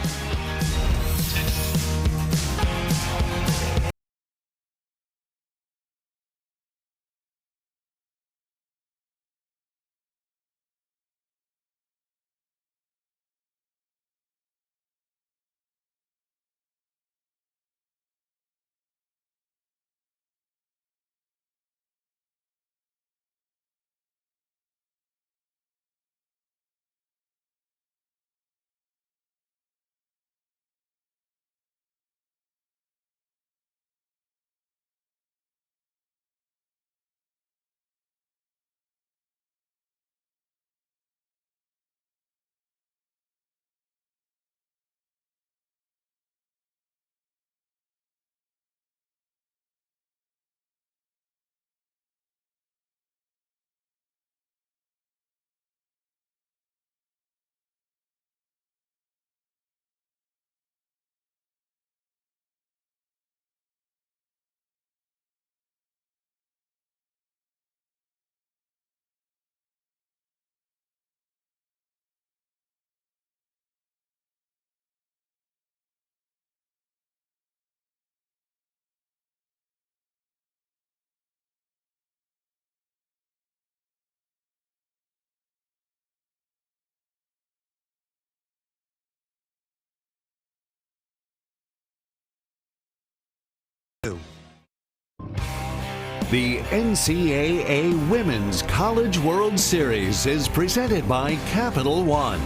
The NCAA Women's College World Series is presented by Capital One.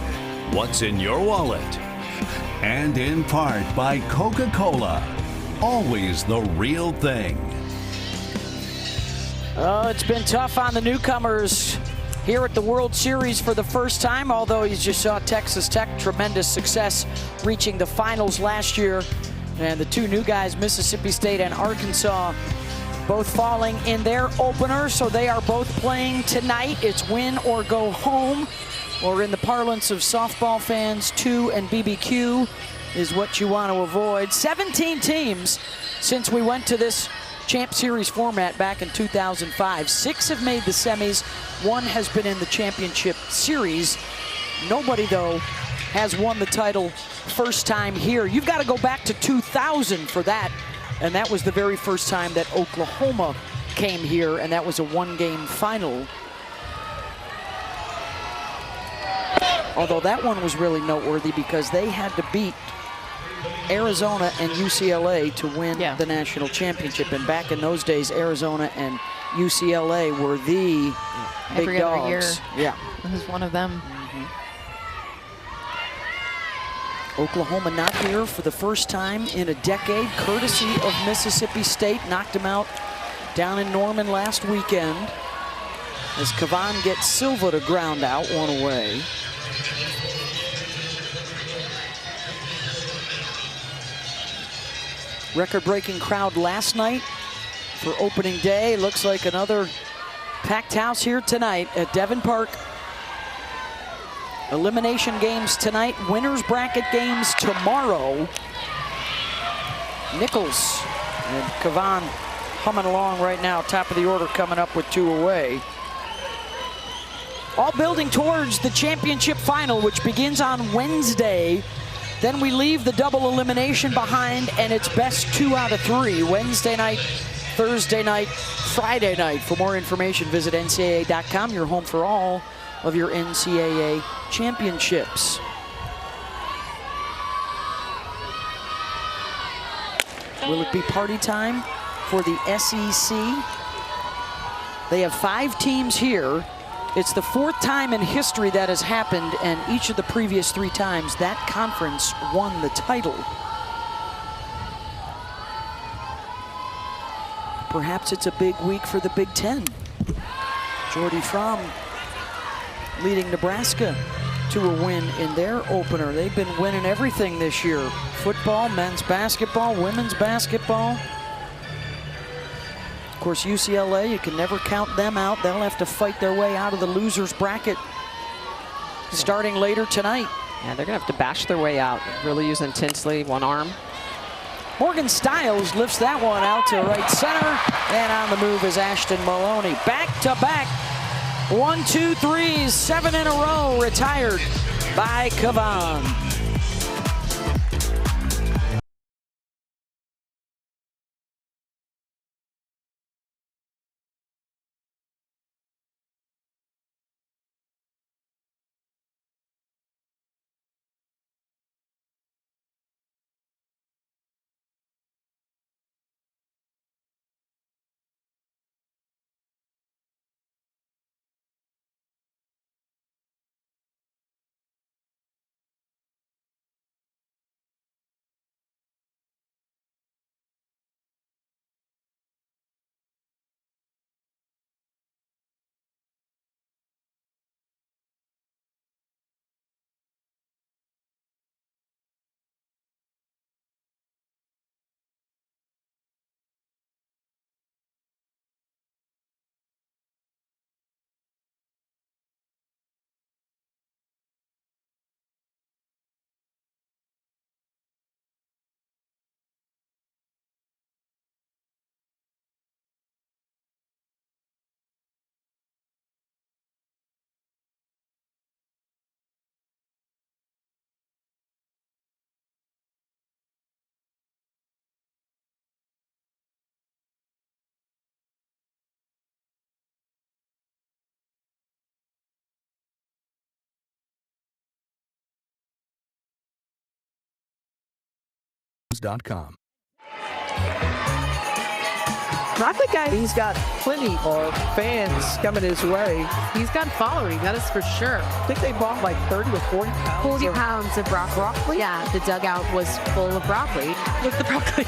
What's in your wallet? And in part by Coca-Cola. Always the real thing. Oh, it's been tough on the newcomers here at the World Series for the first time, although you just saw Texas Tech, tremendous success reaching the finals last year. And the two new guys, Mississippi State and Arkansas, both falling in their opener, so they are both playing tonight. It's win or go home, or in the parlance of softball fans, 2 and BBQ is what you want to avoid. 17 teams since we went to this Champ Series format back in 2005. 6 have made the semis. 1 has been in the championship series. Nobody, though, has won the title first time here. You've got to go back to 2000 for that. And that was the very first time that Oklahoma came here, and that was a 1-game final. Although that one was really noteworthy because they had to beat Arizona and UCLA to win the national championship. And back in those days, Arizona and UCLA were the big Every dogs. other year. Yeah. It was one of them. Oklahoma not here for the first time in a decade, courtesy of Mississippi State. Knocked them out down in Norman last weekend as Kavan gets Silva to ground out, 1 away. Record-breaking crowd last night for opening day. Looks like another packed house here tonight at Devon Park. Elimination games tonight, winners bracket games tomorrow. Nichols and Kavan humming along right now, top of the order, coming up with 2 away. All building towards the championship final, which begins on Wednesday. Then we leave the double elimination behind, and it's best 2 out of 3. Wednesday night, Thursday night, Friday night. For more information, visit ncaa.com, your home for all of your NCAA championships. Will it be party time for the SEC? They have 5 teams here. It's the 4th time in history that has happened, and each of the previous 3 times that conference won the title. Perhaps it's a big week for the Big Ten. Jordy Fromm leading Nebraska to a win in their opener. They've been winning everything this year. Football, men's basketball, women's basketball. Of course, UCLA, you can never count them out. They'll have to fight their way out of the loser's bracket starting later tonight. Yeah, they're gonna have to bash their way out. Really using Tinsley, 1 arm. Morgan Stiles lifts that one out to right center, and on the move is Ashton Maloney. Back to back. 1, 2, 3, 7 in a row, retired by Kavan. Broccoli guy, he's got plenty of fans coming his way. He's got following, that is for sure. I think they bought like 30 or 40 pounds. 40 pounds of broccoli. Yeah, the dugout was full of broccoli. With the broccoli.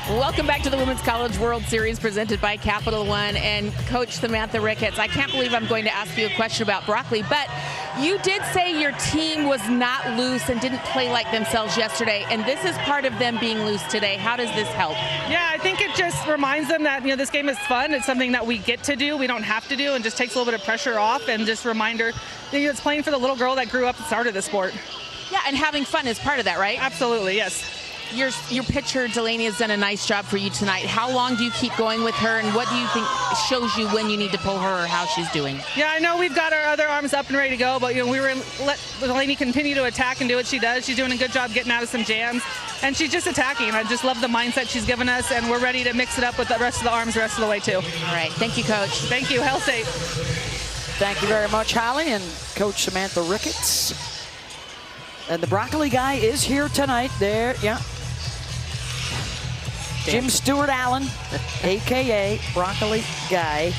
Welcome back to the Women's College World Series presented by Capital One and Coach Samantha Ricketts. I can't believe I'm going to ask you a question about broccoli, but you did say your team was not loose and didn't play like themselves yesterday, and this is part of them being loose today. How does this help? Yeah, I think it just reminds them that, this game is fun. It's something that we get to do. We don't have to do, and just takes a little bit of pressure off, and just a reminder, it's playing for the little girl that grew up and started the sport. Yeah, and having fun is part of that, right? Absolutely, yes. Your pitcher, Delaney, has done a nice job for you tonight. How long do you keep going with her, and what do you think shows you when you need to pull her or how she's doing? Yeah, I know we've got our other arms up and ready to go, but we were let Delaney continue to attack and do what she does. She's doing a good job getting out of some jams, and she's just attacking. I just love the mindset she's given us, and we're ready to mix it up with the rest of the arms the rest of the way, too. All right. Thank you, Coach. Thank you. Hell safe. Thank you very much, Holly, and Coach Samantha Ricketts. And the broccoli guy is here tonight. There, yeah. Jim Stewart Allen, a.k.a. Broccoli Guy.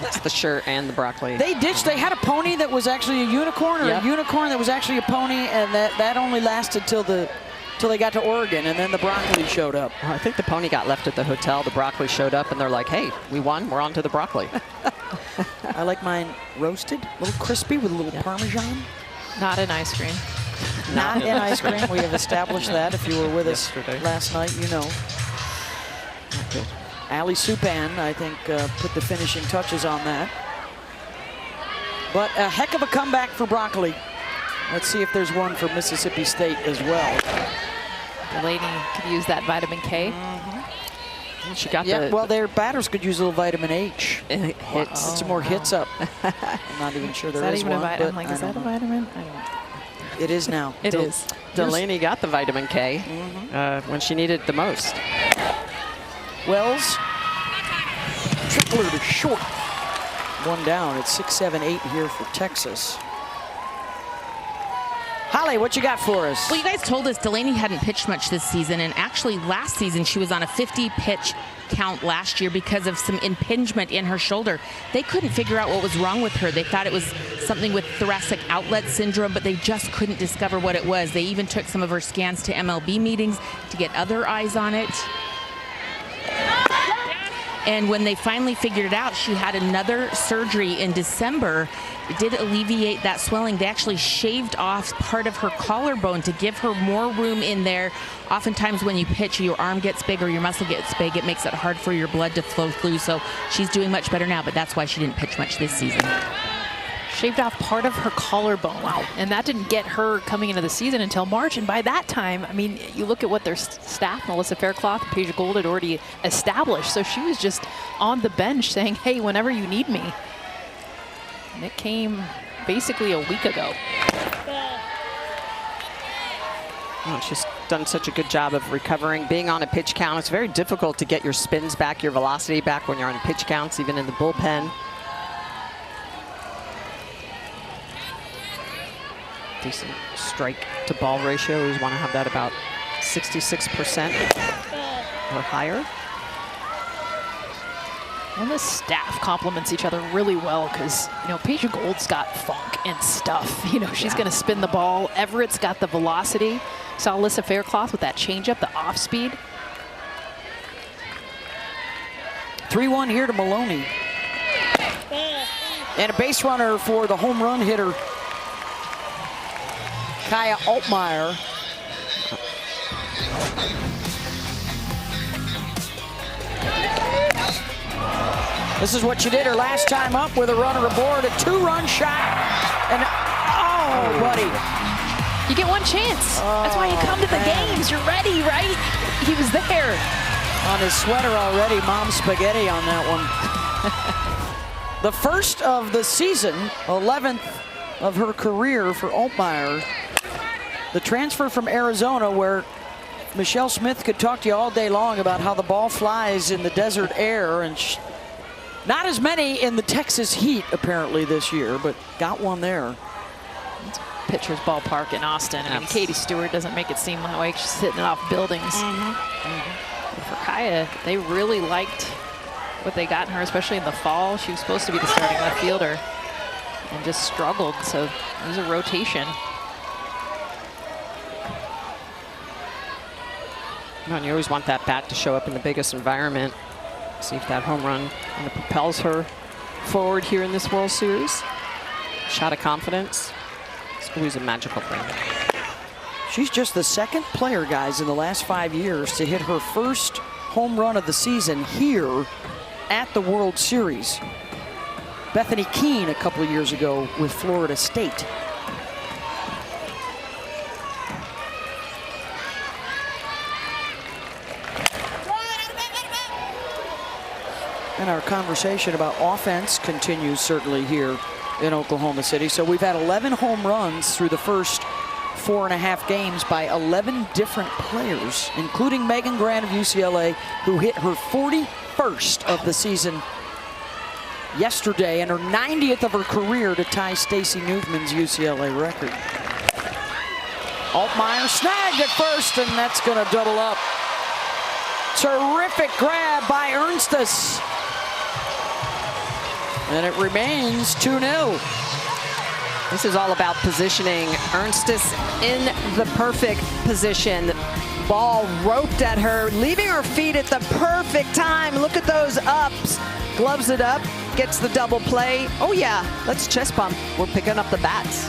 It's the shirt and the broccoli. They had a pony that was actually a unicorn, or a unicorn that was actually a pony, and that only lasted till they got to Oregon, and then the broccoli showed up. Well, I think the pony got left at the hotel. The broccoli showed up, and they're like, hey, we won. We're on to the broccoli. I like mine roasted, a little crispy with a little Parmesan. Not in ice cream. Not in ice cream. We have established that. If you were with us last night, you know. Okay. Ali Supan, I think, put the finishing touches on that. But a heck of a comeback for broccoli. Let's see if there's one for Mississippi State as well. Delaney could use that vitamin K. She got well, their batters could use a little vitamin H. Hits. Get some more hits up. I'm not even sure there is one. Is that even a vitamin? Is that a vitamin? I don't. It is now. It is. Delaney got the vitamin K when she needed it the most. Wells, tripler to short. One down. It's 6-7-8 here for Texas. Holly, what you got for us? Well, you guys told us Delaney hadn't pitched much this season, and actually last season she was on a 50-pitch count last year because of some impingement in her shoulder. They couldn't figure out what was wrong with her. They thought it was something with thoracic outlet syndrome, but they just couldn't discover what it was. They even took some of her scans to MLB meetings to get other eyes on it. And when they finally figured it out, she had another surgery in December. It did alleviate that swelling. They actually shaved off part of her collarbone to give her more room in there. Oftentimes when you pitch, your arm gets big or your muscle gets big. It makes it hard for your blood to flow through. So she's doing much better now, but that's why she didn't pitch much this season. Shaved off part of her collarbone. Wow. And that didn't get her coming into the season until March. And by that time, I mean, you look at what their staff, Melissa Faircloth and Paige Gould, had already established. So she was just on the bench saying, hey, whenever you need me. And it came basically a week ago. Oh, she's done such a good job of recovering, being on a pitch count. It's very difficult to get your spins back, your velocity back when you're on pitch counts, even in the bullpen. Decent strike to ball ratio. We want to have that about 66% or higher. And the staff complements each other really well because, Paige Gould's got funk and stuff. She's going to spin the ball. Everett's got the velocity. Saw Alyssa Faircloth with that changeup, the off speed. 3-1 here to Maloney. And a base runner for the home run hitter, Kaya Altmaier. This is what she did her last time up with a runner aboard, a 2-run shot. And, oh, buddy. You get one chance. That's why you come to the games. You're ready, right? He was there. On his sweater already, Mom Spaghetti on that one. The first of the season, 11th of her career for Altmaier. The transfer from Arizona, where Michelle Smith could talk to you all day long about how the ball flies in the desert air, and not as many in the Texas heat apparently this year, but got one there. pitcher's ballpark in Austin. I mean, Katie Stewart doesn't make it seem that way. She's hitting it off buildings. For Kaya, they really liked what they got in her, especially in the fall. She was supposed to be the starting left fielder and just struggled, so it was a rotation. And you always want that bat to show up in the biggest environment. See if that home run kind of propels her forward here in this World Series. Shot of confidence. It's always a magical thing. She's just the second player, guys, in the last 5 years to hit her first home run of the season here at the World Series. Bethany Keene a couple of years ago with Florida State. And our conversation about offense continues certainly here in Oklahoma City. So we've had 11 home runs through the first 4.5 games by 11 different players, including Megan Grant of UCLA, who hit her 41st of the season yesterday and her 90th of her career to tie Stacey Newman's UCLA record. Altmaier snagged at first, and that's going to double up. Terrific grab by Ernstes. And it remains 2-0. This is all about positioning. Ernstes in the perfect position. Ball roped at her, leaving her feet at the perfect time. Look at those ups. Gloves it up, gets the double play. Oh yeah, let's chest bump. We're picking up the bats.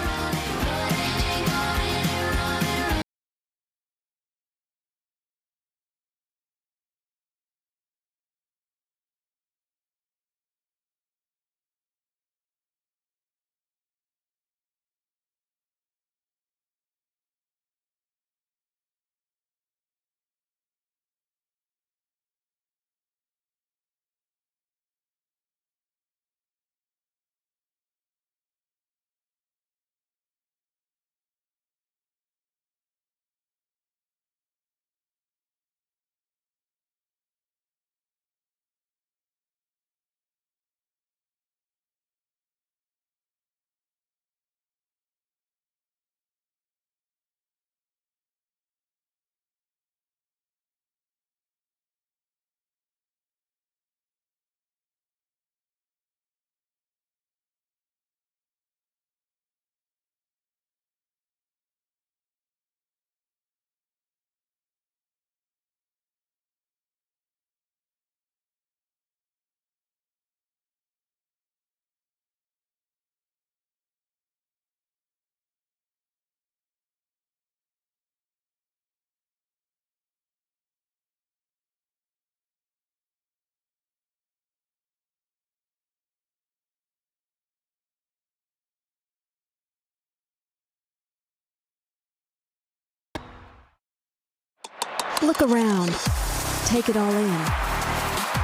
Look around. Take it all in.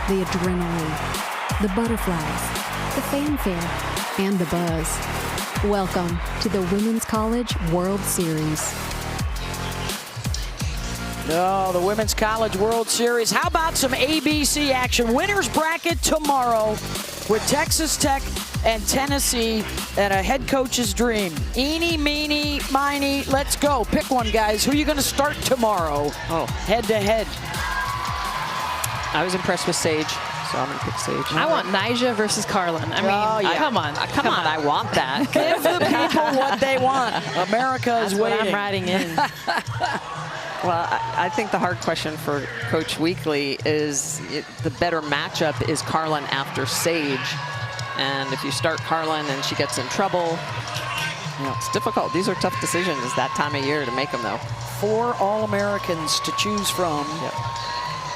The adrenaline, the butterflies, the fanfare, and the buzz. Welcome to the Women's College World Series. Oh, the Women's College World Series. How about some ABC action? Winners bracket tomorrow with Texas Tech and Tennessee and a head coach's dream. Eeny, meeny, miny, let's go. Pick one, guys. Who are you going to start tomorrow? Oh, head to head. I was impressed with Sage, so I'm going to pick Sage. I want Nyjah versus Carlin. I mean, come on. Come on, I want that. Give the people what they want. America is waiting. What I'm riding in. Well, I think the hard question for Coach Weekly is the better matchup is Carlin after Sage. And if you start Carlin and she gets in trouble, it's difficult. These are tough decisions that time of year to make them, though. 4 All-Americans to choose from. Yep.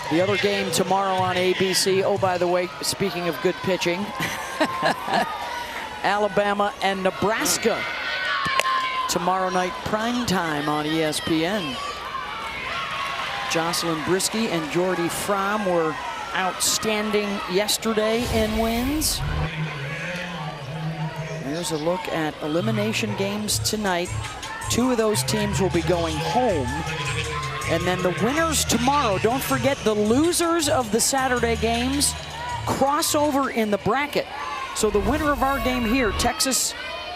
The other game tomorrow on ABC. Oh, by the way, speaking of good pitching, Alabama and Nebraska. Tomorrow night, prime time on ESPN. Jocelyn Brisky and Jordy Fromm were outstanding yesterday in wins. Here's a look at elimination games tonight. 2 of those teams will be going home. And then the winners tomorrow, don't forget the losers of the Saturday games cross over in the bracket. So the winner of our game here, Texas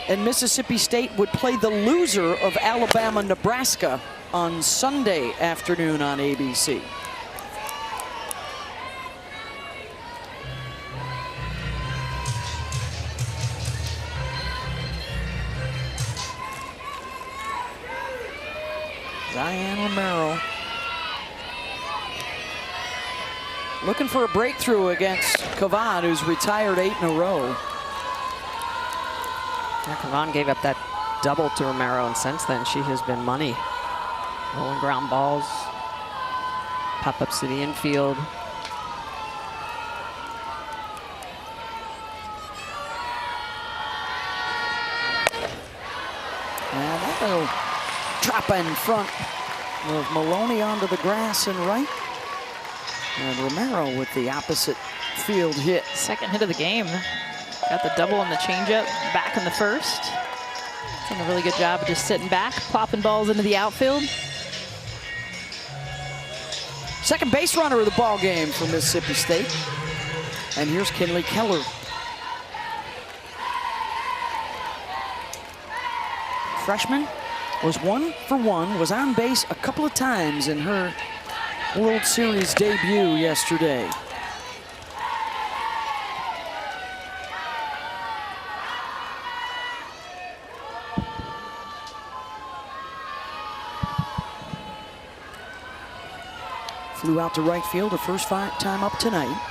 And Mississippi State would play the loser of Alabama-Nebraska on Sunday afternoon on ABC. Diane Romero looking for a breakthrough against Cavan, who's retired 8 in a row. Yeah, Cavan gave up that double to Romero, and since then she has been money. Rolling ground balls, pop-ups to the infield. And that'll drop in front of Maloney onto the grass and right. And Romero with the opposite field hit. Second hit of the game. Got the double and the changeup back in the first. Doing a really good job of just sitting back, popping balls into the outfield. Second base runner of the ball game for Mississippi State. And here's Kinley Keller. Freshman was 1 for 1, was on base a couple of times in her World Series debut yesterday. Flew out to right field, her first time up tonight.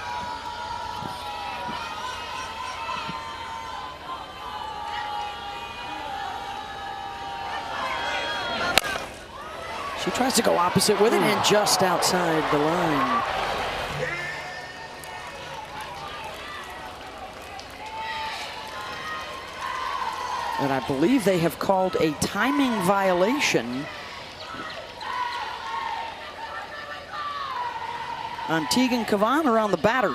She tries to go opposite with it and just outside the line. And I believe they have called a timing violation on Tegan Cavan around the batter.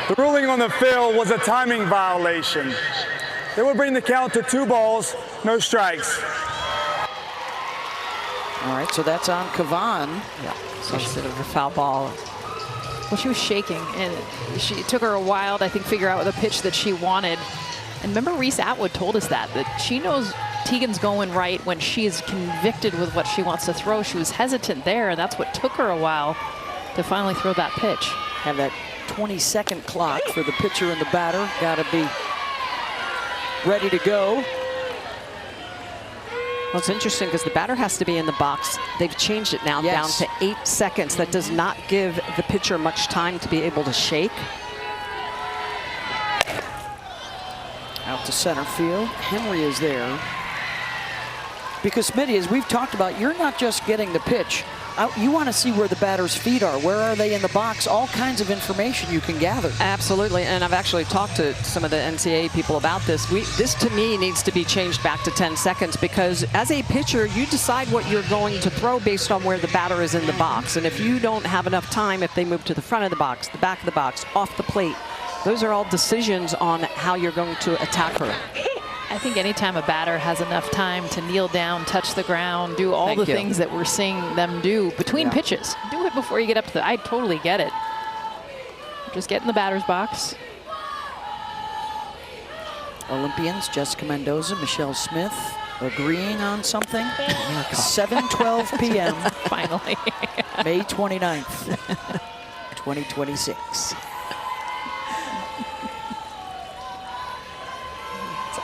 The ruling on the field was a timing violation. It would bring the count to 2 balls, no strikes. All right, so that's on Cavan. Yeah, so instead of a foul ball. Well, she was shaking, and it took her a while to, I think, figure out the pitch that she wanted. And remember, Reese Atwood told us that she knows Tegan's going right when she is convicted with what she wants to throw. She was hesitant there, and that's what took her a while to finally throw that pitch. Have that 20-second clock for the pitcher and the batter. Got to be ready to go. Well, it's interesting because the batter has to be in the box. They've changed it now down to 8 seconds. That does not give the pitcher much time to be able to shake. Out to center field. Henry is there. Because, Smitty, as we've talked about, you're not just getting the pitch. You want to see where the batter's feet are. Where are they in the box? All kinds of information you can gather. Absolutely, and I've actually talked to some of the NCAA people about this. This, to me, needs to be changed back to 10 seconds because as a pitcher, you decide what you're going to throw based on where the batter is in the box. And if you don't have enough time, if they move to the front of the box, the back of the box, off the plate, those are all decisions on how you're going to attack her. I think anytime a batter has enough time to kneel down, touch the ground, do all the things that we're seeing them do between pitches. Do it before you get up to the, I totally get it. Just get in the batter's box. Olympians Jessica Mendoza, Michelle Smith agreeing on something. 7:12 p.m. Finally. May 29th, 2026.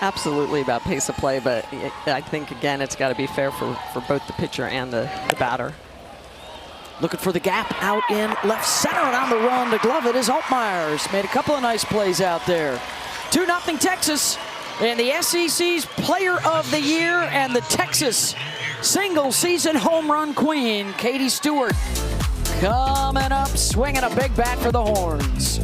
Absolutely about pace of play, but I think, again, it's got to be fair for both the pitcher and the batter. Looking for the gap out in left center, and on the run to glove it is Altmyers. Made a couple of nice plays out there. 2-0 Texas, and the SEC's Player of the Year and the Texas single-season home run queen, Katie Stewart, coming up, swinging a big bat for the Horns.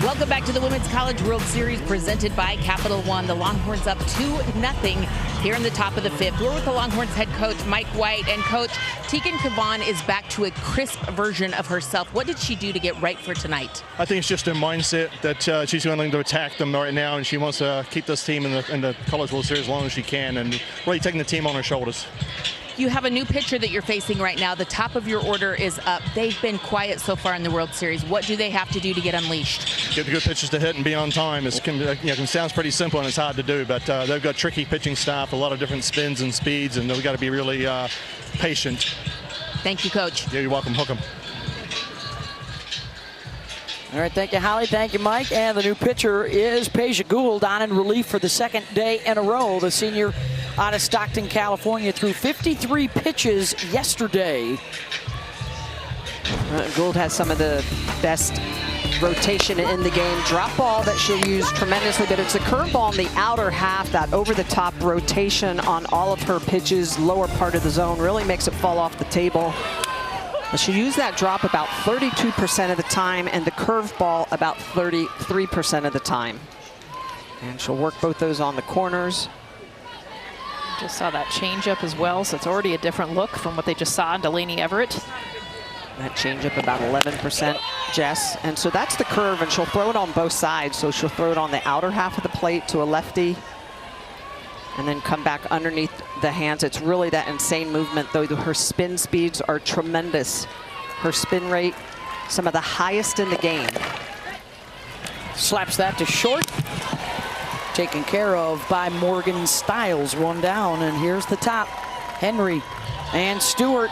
Welcome back to the Women's College World Series presented by Capital One. The Longhorns up 2-0 here in the top of the fifth. We're with the Longhorns head coach, Mike White. And coach, Tegan Kavan is back to a crisp version of herself. What did she do to get right for tonight? I think it's just her mindset that she's willing to attack them right now, and she wants to keep this team in the College World Series as long as she can, and really taking the team on her shoulders. You have a new pitcher that you're facing right now. The top of your order is up. They've been quiet so far in the World Series. What do they have to do to get unleashed? Get the good pitchers to hit and be on time. It sounds pretty simple and it's hard to do, but they've got tricky pitching staff, a lot of different spins and speeds, and we've got to be really patient. Thank you, Coach. Yeah, you're welcome. Hook 'em. All right, thank you, Holly. Thank you, Mike. And the new pitcher is Peja Gould on in relief for the second day in a row. The senior out of Stockton, California, threw 53 pitches yesterday. Gould has some of the best rotation in the game. Drop ball that she'll use tremendously, but it's a curveball in the outer half. That over-the-top rotation on all of her pitches, lower part of the zone, really makes it fall off the table. She'll use that drop about 32% of the time and the curveball about 33% of the time. And she'll work both those on the corners. Just saw that changeup as well, so it's already a different look from what they just saw in Delaney Everett. That changeup about 11%, Jess. And so that's the curve, and she'll throw it on both sides. So she'll throw it on the outer half of the plate to a lefty, and then come back underneath the hands. It's really that insane movement, though. Her spin speeds are tremendous. Her spin rate, some of the highest in the game. Slaps that to short. Taken care of by Morgan Stiles. One down, and here's the top. Henry and Stewart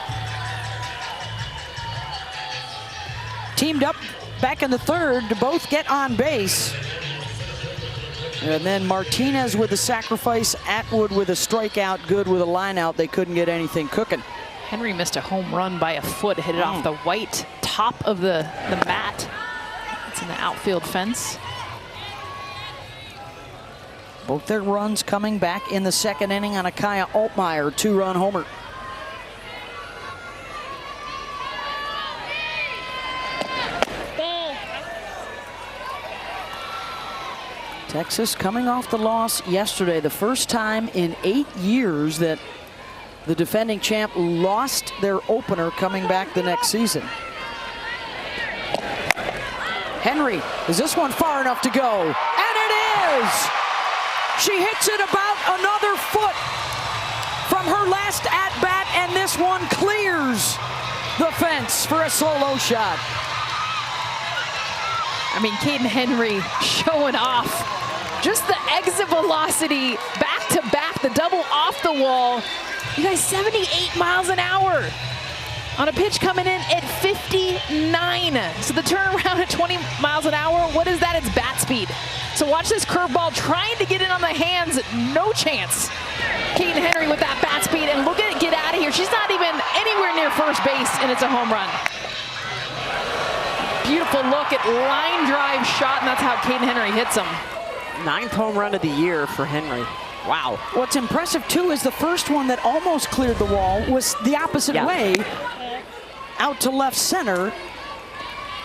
teamed up back in the third to both get on base. And then Martinez with a sacrifice, Atwood with a strikeout, Good with a line out. They couldn't get anything cooking. Henry missed a home run by a foot, hit it off the white top of the mat. It's in the outfield fence. Both their runs coming back in the second inning on a Kaya Altmaier two-run homer. Texas coming off the loss yesterday, the first time in 8 years that the defending champ lost their opener coming back the next season. Henry, is this one far enough to go? And it is! She hits it about another foot from her last at-bat, and this one clears the fence for a solo shot. I mean, Caden Henry showing off. Just the exit velocity, back to back, the double off the wall. You guys, 78 miles an hour on a pitch coming in at 59. So the turnaround at 20 miles an hour, what is that? It's bat speed. So watch this curveball trying to get in on the hands, no chance. Caden Henry with that bat speed, and look at it get out of here. She's not even anywhere near first base, and it's a home run. Beautiful look at line drive shot, and that's how Caden Henry hits him. 9th home run of the year for Henry. Wow. What's impressive, too, is the first one that almost cleared the wall was the opposite way, out to left center.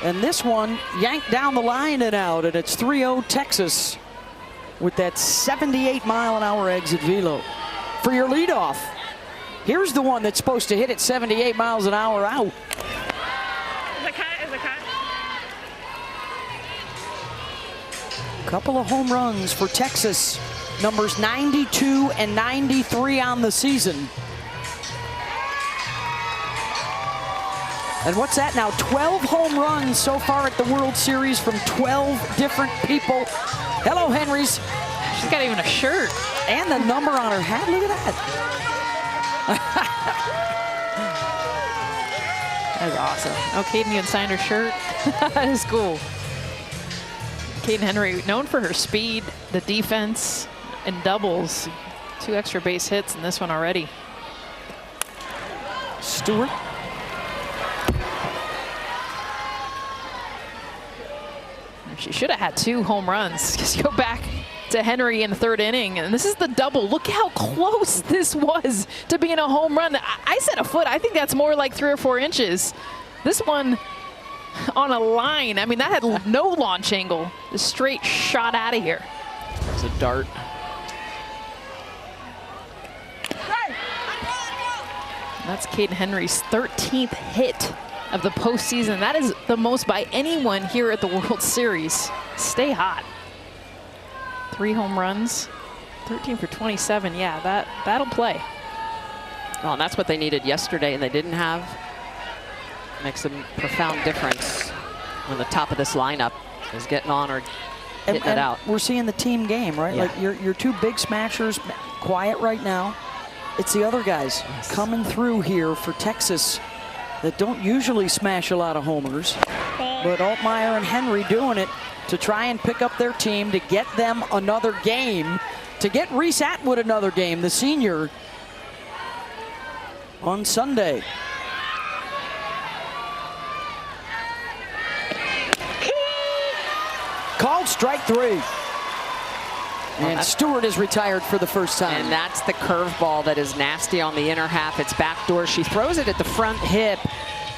And this one yanked down the line and out, and it's 3-0 Texas with that 78-mile-an-hour exit velo. For your leadoff, here's the one that's supposed to hit at 78 miles an hour out. Couple of home runs for Texas. Numbers 92 and 93 on the season. And what's that now? 12 home runs so far at the World Series from 12 different people. Hello, Henrys. She's got even a shirt. And the number on her hat. Look at that. That's awesome. Oh, Caden even signed her shirt. That is cool. Caden Henry, known for her speed, the defense, and doubles. 2 extra base hits in this one already. Stewart. She should have had 2 home runs. Just go back to Henry in the 3rd inning, and this is the double. Look how close this was to being a home run. I said a foot. I think that's more like 3 or 4 inches. This one, on a line. I mean, that had no launch angle. Just straight shot out of here. It's a dart. That's Caden Henry's 13th hit of the postseason. That is the most by anyone here at the World Series. Stay hot. 3 home runs, 13 for 27. Yeah, that'll play. Oh, and that's what they needed yesterday, and they didn't have. Makes a profound difference when the top of this lineup is getting on or hitting it out. We're seeing the team game, right? Yeah. Like your 2 big smashers quiet right now. It's the other guys coming through here for Texas that don't usually smash a lot of homers. But Altmaier and Henry doing it to try and pick up their team, to get them another game, to get Reese Atwood another game, the senior, on Sunday. Called strike 3. And Stewart is retired for the first time. And that's the curveball that is nasty on the inner half. It's backdoor. She throws it at the front hip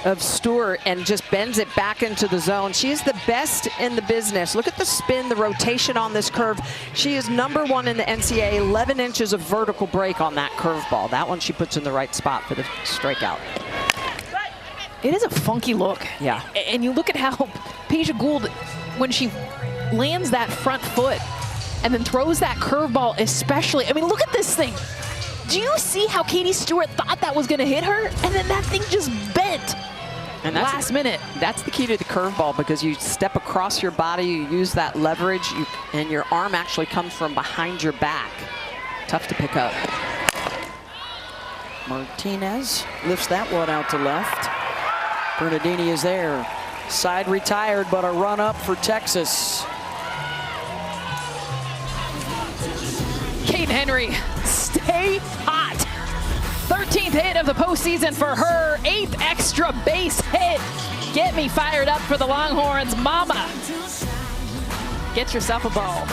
of Stewart and just bends it back into the zone. She is the best in the business. Look at the spin, the rotation on this curve. She is #1 in the NCAA, 11 inches of vertical break on that curveball. That one she puts in the right spot for the strikeout. It is a funky look. Yeah. And you look at how Peja Gould, when she lands that front foot and then throws that curveball especially. I mean, look at this thing. Do you see how Katie Stewart thought that was going to hit her? And then that thing just bent. And that's last minute. That's the key to the curveball, because you step across your body, you use that leverage, and your arm actually comes from behind your back. Tough to pick up. Martinez lifts that one out to left. Bernardini is there. Side retired, but a run up for Texas. Caden Henry, stay hot. 13th hit of the postseason for her, 8th extra base hit. Get me fired up for the Longhorns. Mama, get yourself a ball.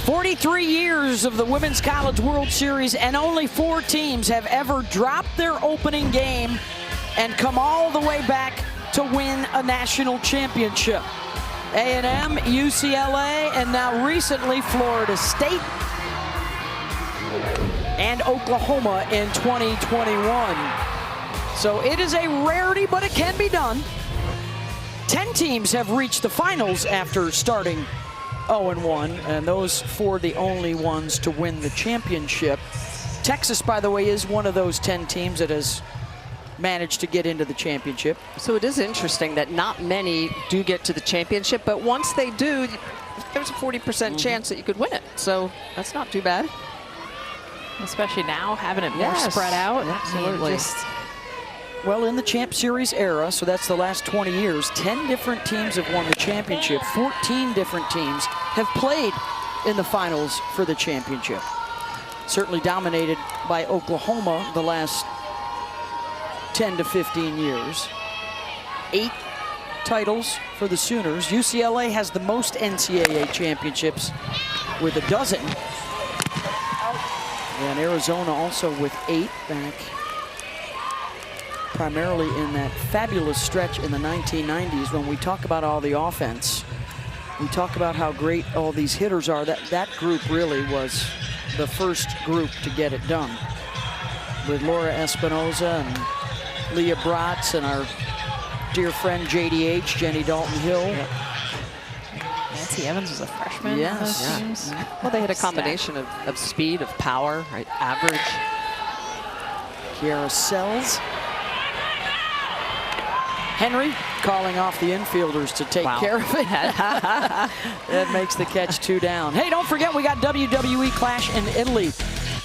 "43 years of the Women's College World Series, and only 4 teams have ever dropped their opening game and come all the way back to win a national championship. A&M, UCLA, and now recently Florida State and Oklahoma in 2021. So it is a rarity, but it can be done. 10 teams have reached the finals after starting 0-1, and those 4 the only ones to win the championship. Texas, by the way, is one of those 10 teams that has managed to get into the championship. So it is interesting that not many do get to the championship, but once they do, there's a 40% chance that you could win it. So that's not too bad. Especially now, having it more spread out. Absolutely. Well, in the Champ Series era, so that's the last 20 years, 10 different teams have won the championship. 14 different teams have played in the finals for the championship. Certainly dominated by Oklahoma the last 10 to 15 years. 8 titles for the Sooners. UCLA has the most NCAA championships with 12. And Arizona also with 8 back. Primarily in that fabulous stretch in the 1990s when we talk about all the offense. We talk about how great all these hitters are. That group really was the first group to get it done. With Laura Espinoza and Leah Bratz and our dear friend JDH, Jenny Dalton-Hill. Yep. Nancy Evans was a freshman. Yes. On those teams. Well, they had a combination of speed, of power, right? Average. Kiara Sells. Henry calling off the infielders to take care of it. That makes the catch 2 down. Hey, don't forget we got WWE Clash in Italy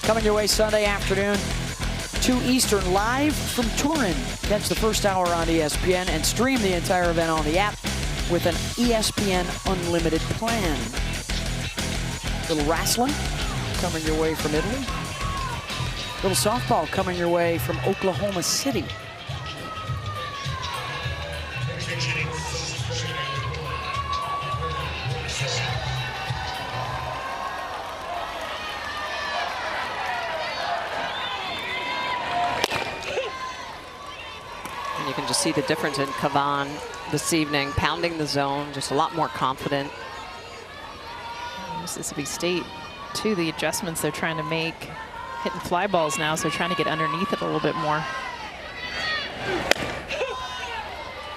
coming your way Sunday afternoon, 2 Eastern, live from Turin. Catch the first hour on ESPN and stream the entire event on the app with an ESPN Unlimited plan. Little wrestling coming your way from Italy. Little softball coming your way from Oklahoma City. You can just see the difference in Kavan this evening, pounding the zone, just a lot more confident. Mississippi State, too, the adjustments they're trying to make, hitting fly balls now, so trying to get underneath it a little bit more.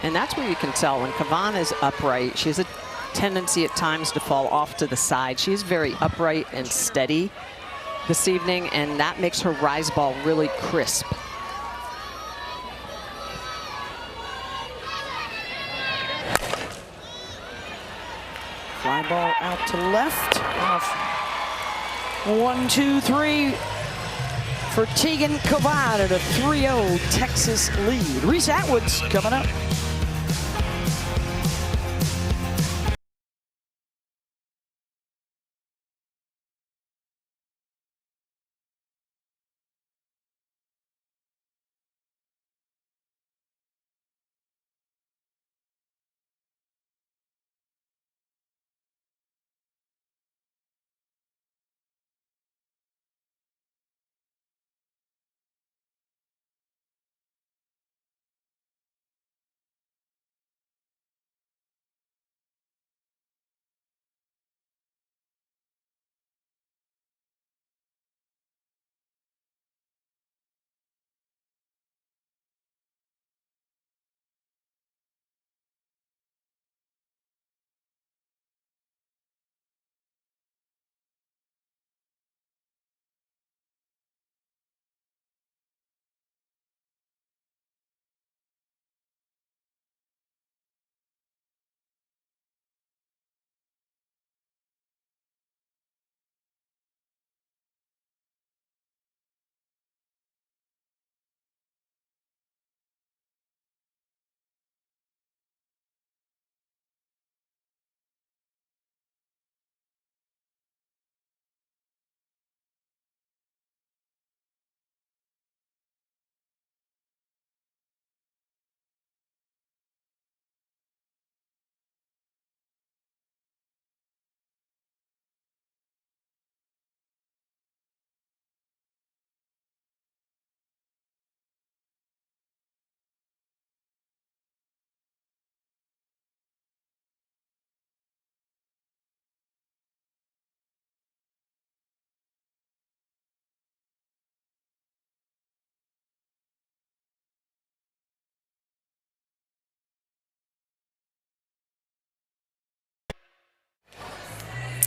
And that's where you can tell when Kavan is upright. She has a tendency at times to fall off to the side. She's very upright and steady this evening, and that makes her rise ball really crisp. Fly ball out to left. Off 1, 2, 3 for Tegan Kavan at a 3-0 Texas lead. Reese Atwood's coming up.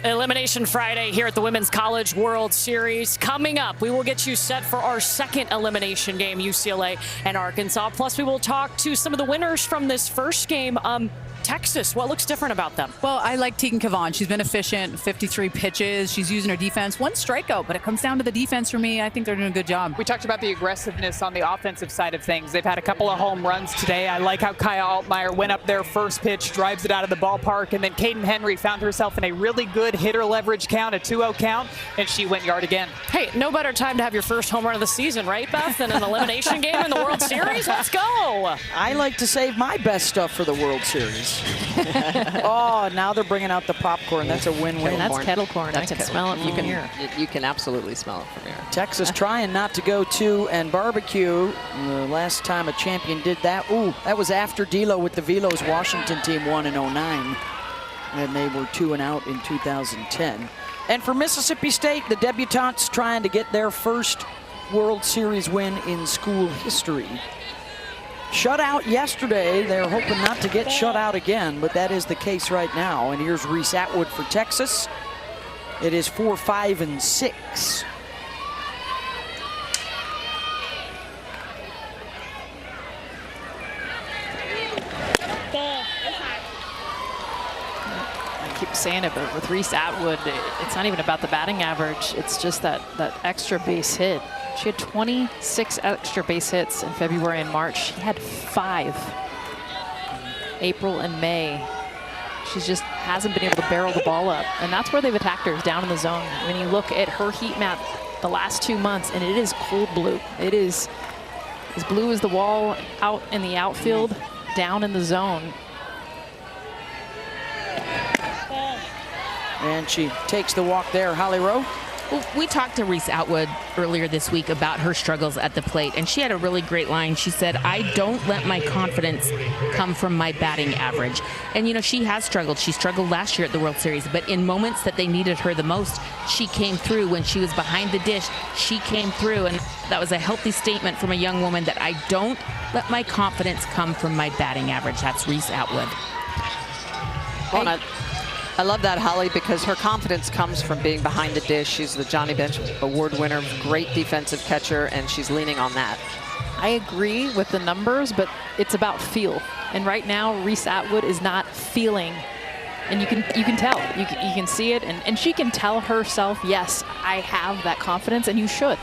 Elimination Friday here at the Women's College World Series. Coming up, we will get you set for our second elimination game, UCLA and Arkansas. Plus, we will talk to some of the winners from this first game. Texas, what looks different about them? Well, I like Tegan Cavan. She's been efficient, 53 pitches. She's using her defense. One strikeout, but it comes down to the defense for me. I think they're doing a good job. We talked about the aggressiveness on the offensive side of things. They've had a couple of home runs today. I like how Kaya Altmaier went up there first pitch, drives it out of the ballpark, and then Caden Henry found herself in a really good hitter leverage count, a 2-0 count, and she went yard again. Hey, no better time to have your first home run of the season, right, Beth, than an elimination game in the World Series? Let's go. I like to save my best stuff for the World Series. Oh, now they're bringing out the popcorn. That's a win-win. That's kettle corn. I can smell it from here. You can absolutely smell it from here. Texas trying not to go 2 and barbecue. The last time a champion did that, that was after D'Lo with the Velos Washington team won in 09. And they were 2 and out in 2010. And for Mississippi State, the debutantes trying to get their first World Series win in school history. Shut out yesterday. They're hoping not to get shut out again, but that is the case right now. And here's Reese Atwood for Texas. It is 4, 5, and 6. I keep saying it, but with Reese Atwood, it's not even about the batting average. It's just that extra base hit. She had 26 extra base hits in February and March. She had 5 April and May. She just hasn't been able to barrel the ball up. And that's where they've attacked her, is down in the zone. When you look at her heat map the last 2 months, and it is cold blue. It is as blue as the wall out in the outfield, down in the zone. And she takes the walk there, Holly Rowe. Well, we talked to Reese Atwood earlier this week about her struggles at the plate, and she had a really great line. She said, I don't let my confidence come from my batting average. And, you know, she has struggled. She struggled last year at the World Series, but in moments that they needed her the most, she came through. When she was behind the dish, she came through, and that was a healthy statement from a young woman, that I don't let my confidence come from my batting average. That's Reese Atwood. Well, I love that, Holly, because her confidence comes from being behind the dish. She's the Johnny Bench Award winner, great defensive catcher, and she's leaning on that. I agree with the numbers, but it's about feel. And right now, Reese Atwood is not feeling. And you can tell. You can see it, and she can tell herself, yes, I have that confidence, and you should.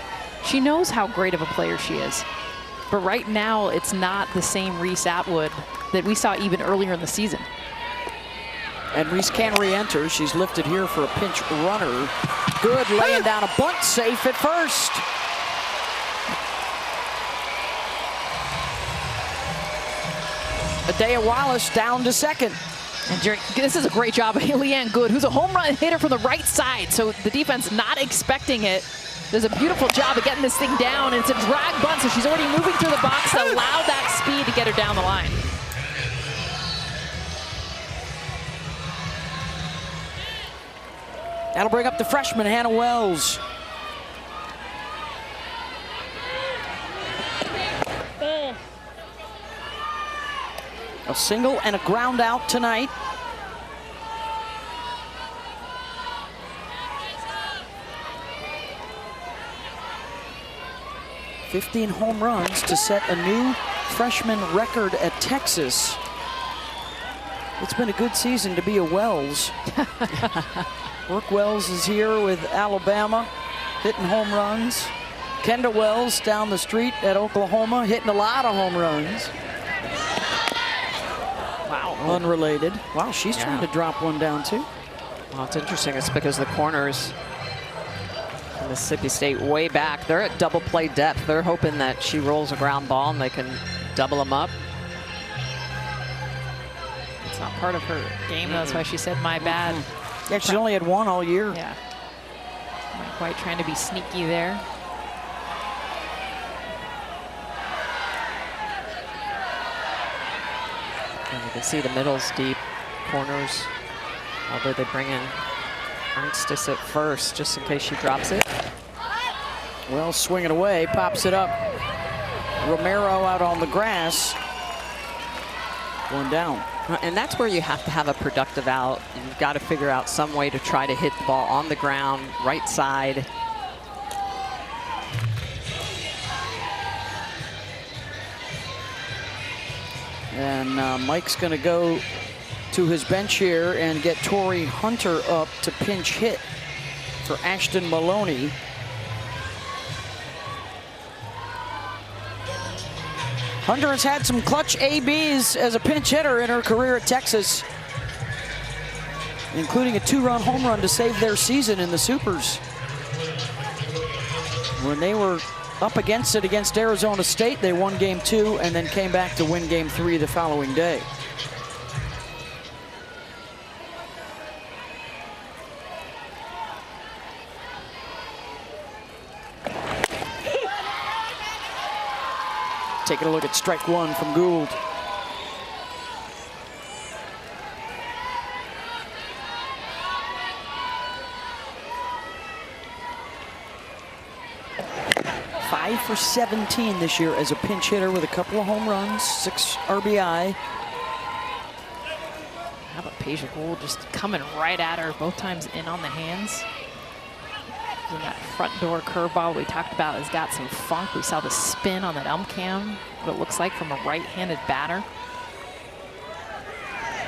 She knows how great of a player she is. But right now, it's not the same Reese Atwood that we saw even earlier in the season. And Reese can re-enter. She's lifted here for a pinch runner. Good, laying down a bunt, safe at first. Adea Wallace down to second. And this is a great job of Leanne Good, who's a home run hitter from the right side. So the defense not expecting it. Does a beautiful job of getting this thing down. And it's a drag bunt, so she's already moving through the box to allow that speed to get her down the line. That'll bring up the freshman, Hannah Wells. A single and a ground out tonight. "15 home runs to set a new freshman record at Texas." It's been a good season to be a Wells. Brooke Wells is here with Alabama, hitting home runs. Kendall Wells down the street at Oklahoma, hitting a lot of home runs. Wow. Unrelated. Wow, she's trying to drop one down too. Well, it's interesting. It's because the corners from Mississippi State way back, they're at double play depth. They're hoping that she rolls a ground ball and they can double them up. It's not part of her game. That's why she said, my bad. Yeah, she's only had one all year. Yeah. Not quite trying to be sneaky there. And you can see the middle's deep, corners, although they bring in Ernstis at first, just in case she drops it. Well, swinging away, pops it up. Romero out on the grass. One down. And that's where you have to have a productive out. You've got to figure out some way to try to hit the ball on the ground, right side. And Mike's going to go to his bench here and get Tori Hunter up to pinch hit for Ashton Maloney. Hunter has had some clutch ABs as a pinch hitter in her career at Texas, including a 2-run home run to save their season in the Supers when they were up against it against Arizona State. They won game 2 and then came back to win game 3 the following day. Taking a look at strike 1 from Gould. Five for 17 this year as a pinch hitter with a couple of home runs, 6 RBI. How about Peja Gould just coming right at her, both times in on the hands. And that front door curveball we talked about has got some funk. We saw the spin on that cam, what it looks like from a right-handed batter.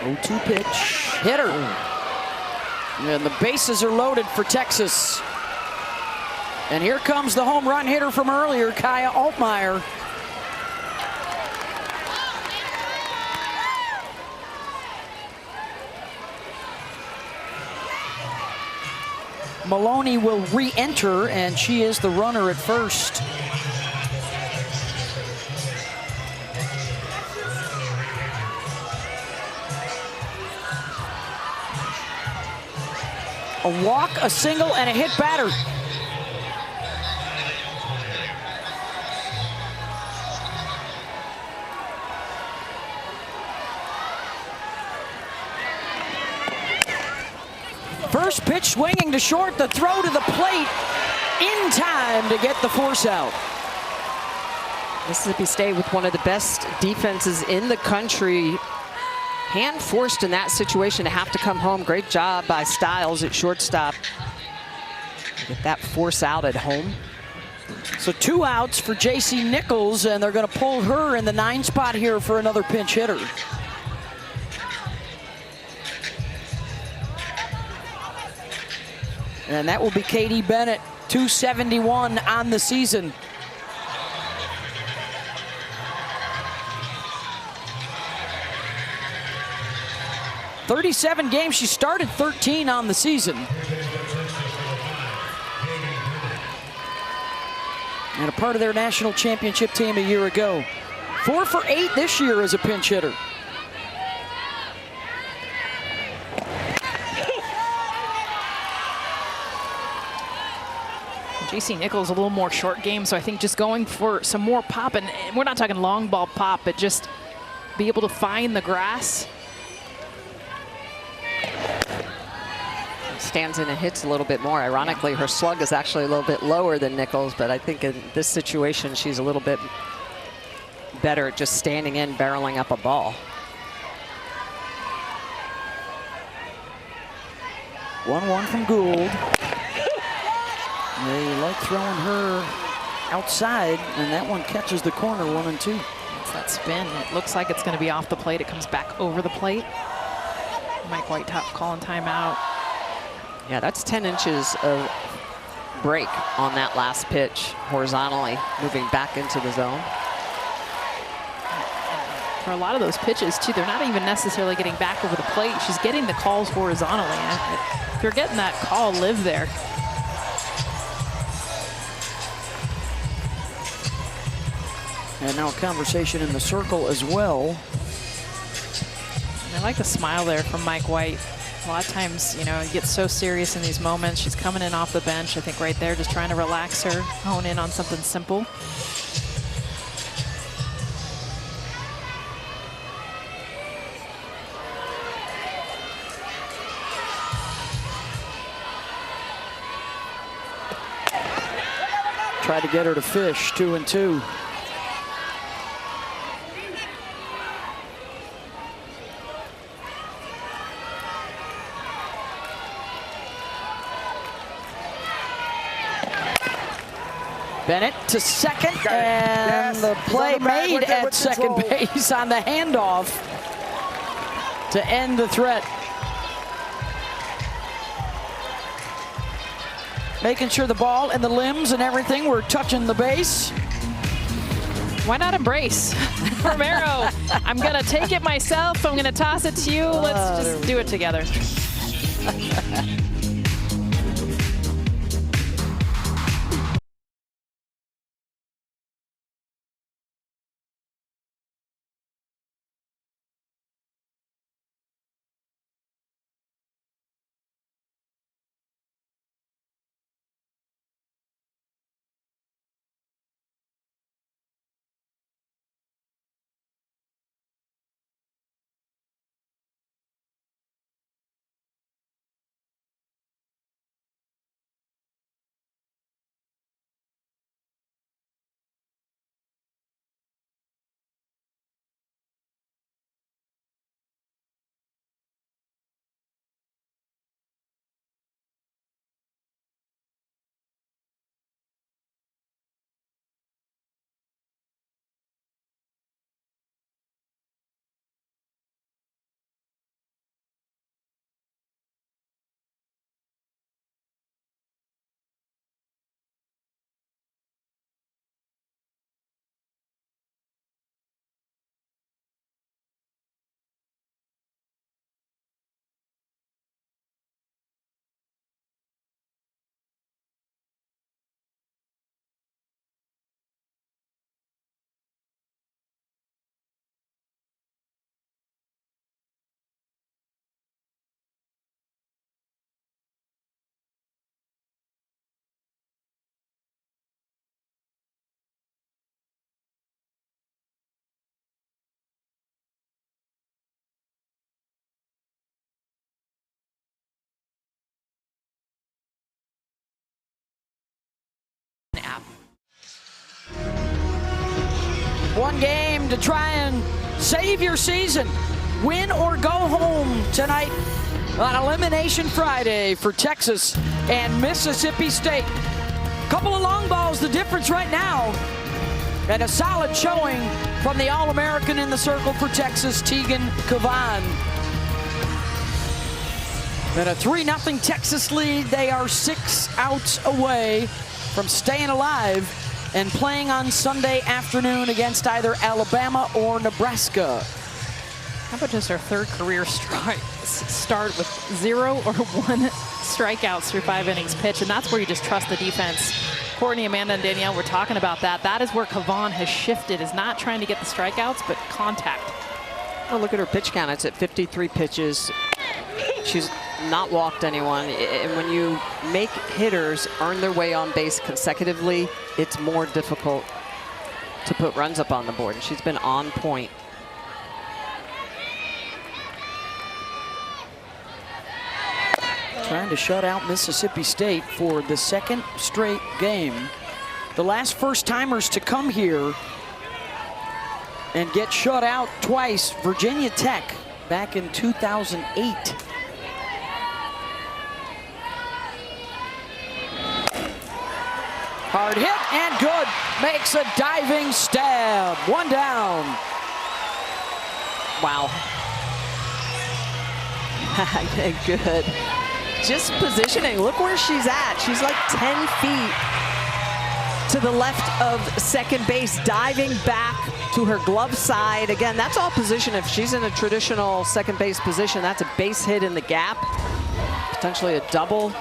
0-2 pitch, hitter. And the bases are loaded for Texas. And here comes the home run hitter from earlier, Kaya Altmaier. Maloney will re-enter, and she is the runner at first. A walk, a single, and a hit batter. First pitch swinging to short, the throw to the plate in time to get the force out. Mississippi State with one of the best defenses in the country. Hand forced in that situation to have to come home. Great job by Stiles at shortstop. Get that force out at home. So 2 outs for J.C. Nichols, and they're going to pull her in the 9 spot here for another pinch hitter. And that will be Katie Bennett, 271 on the season. "37 games, she started 13 on the season. And a part of their national championship team a year ago. 4 for 8 this year as a pinch hitter. J.C. Nichols a little more short game, so I think just going for some more pop, and we're not talking long ball pop, but just be able to find the grass. Stands in and hits a little bit more. Ironically, her slug is actually a little bit lower than Nichols, but I think in this situation, she's a little bit better at just standing in, barreling up a ball. 1-1 from Gould. They like throwing her outside, and that one catches the corner, 1-2. It's that spin. It looks like it's going to be off the plate. It comes back over the plate. Mike White calling timeout. Yeah, that's 10 inches of break on that last pitch, horizontally, moving back into the zone. For a lot of those pitches, too, they're not even necessarily getting back over the plate. She's getting the calls horizontally. If you're getting that call, live there. And now a conversation in the circle as well. I like the smile there from Mike White. A lot of times, you know, he gets so serious in these moments. She's coming in off the bench. I think right there, just trying to relax her, hone in on something simple. Tried to get her to fish, 2-2. Bennett to second, and the play made at second base on the handoff to end the threat. Making sure the ball and the limbs and everything were touching the base. Why not embrace? Romero, I'm going to take it myself. I'm going to toss it to you. Let's just do it together. One game to try and save your season. Win or go home tonight on Elimination Friday for Texas and Mississippi State. Couple of long balls, the difference right now. And a solid showing from the All-American in the circle for Texas, Tegan Cavan. And a 3-0 Texas lead. They are 6 outs away from staying alive and playing on Sunday afternoon against either Alabama or Nebraska. How about just our third career start with 0 or 1 strikeouts through 5 innings pitched, and that's where you just trust the defense. Courtney, Amanda, and Danielle were talking about that. That is where Cavan has shifted, is not trying to get the strikeouts, but contact. Oh, look at her pitch count. It's at 53 pitches. She's not walked anyone. And when you make hitters earn their way on base consecutively, it's more difficult to put runs up on the board. And she's been on point. Trying to shut out Mississippi State for the second straight game. The last first-timers to come here and get shut out twice, Virginia Tech back in 2008. Hard hit and good. Makes a diving stab. 1 down. Wow. Good. Just positioning. Look where she's at. She's like 10 feet to the left of second base, diving back to her glove side. Again, that's all position. If she's in a traditional second base position, that's a base hit in the gap. Potentially a double.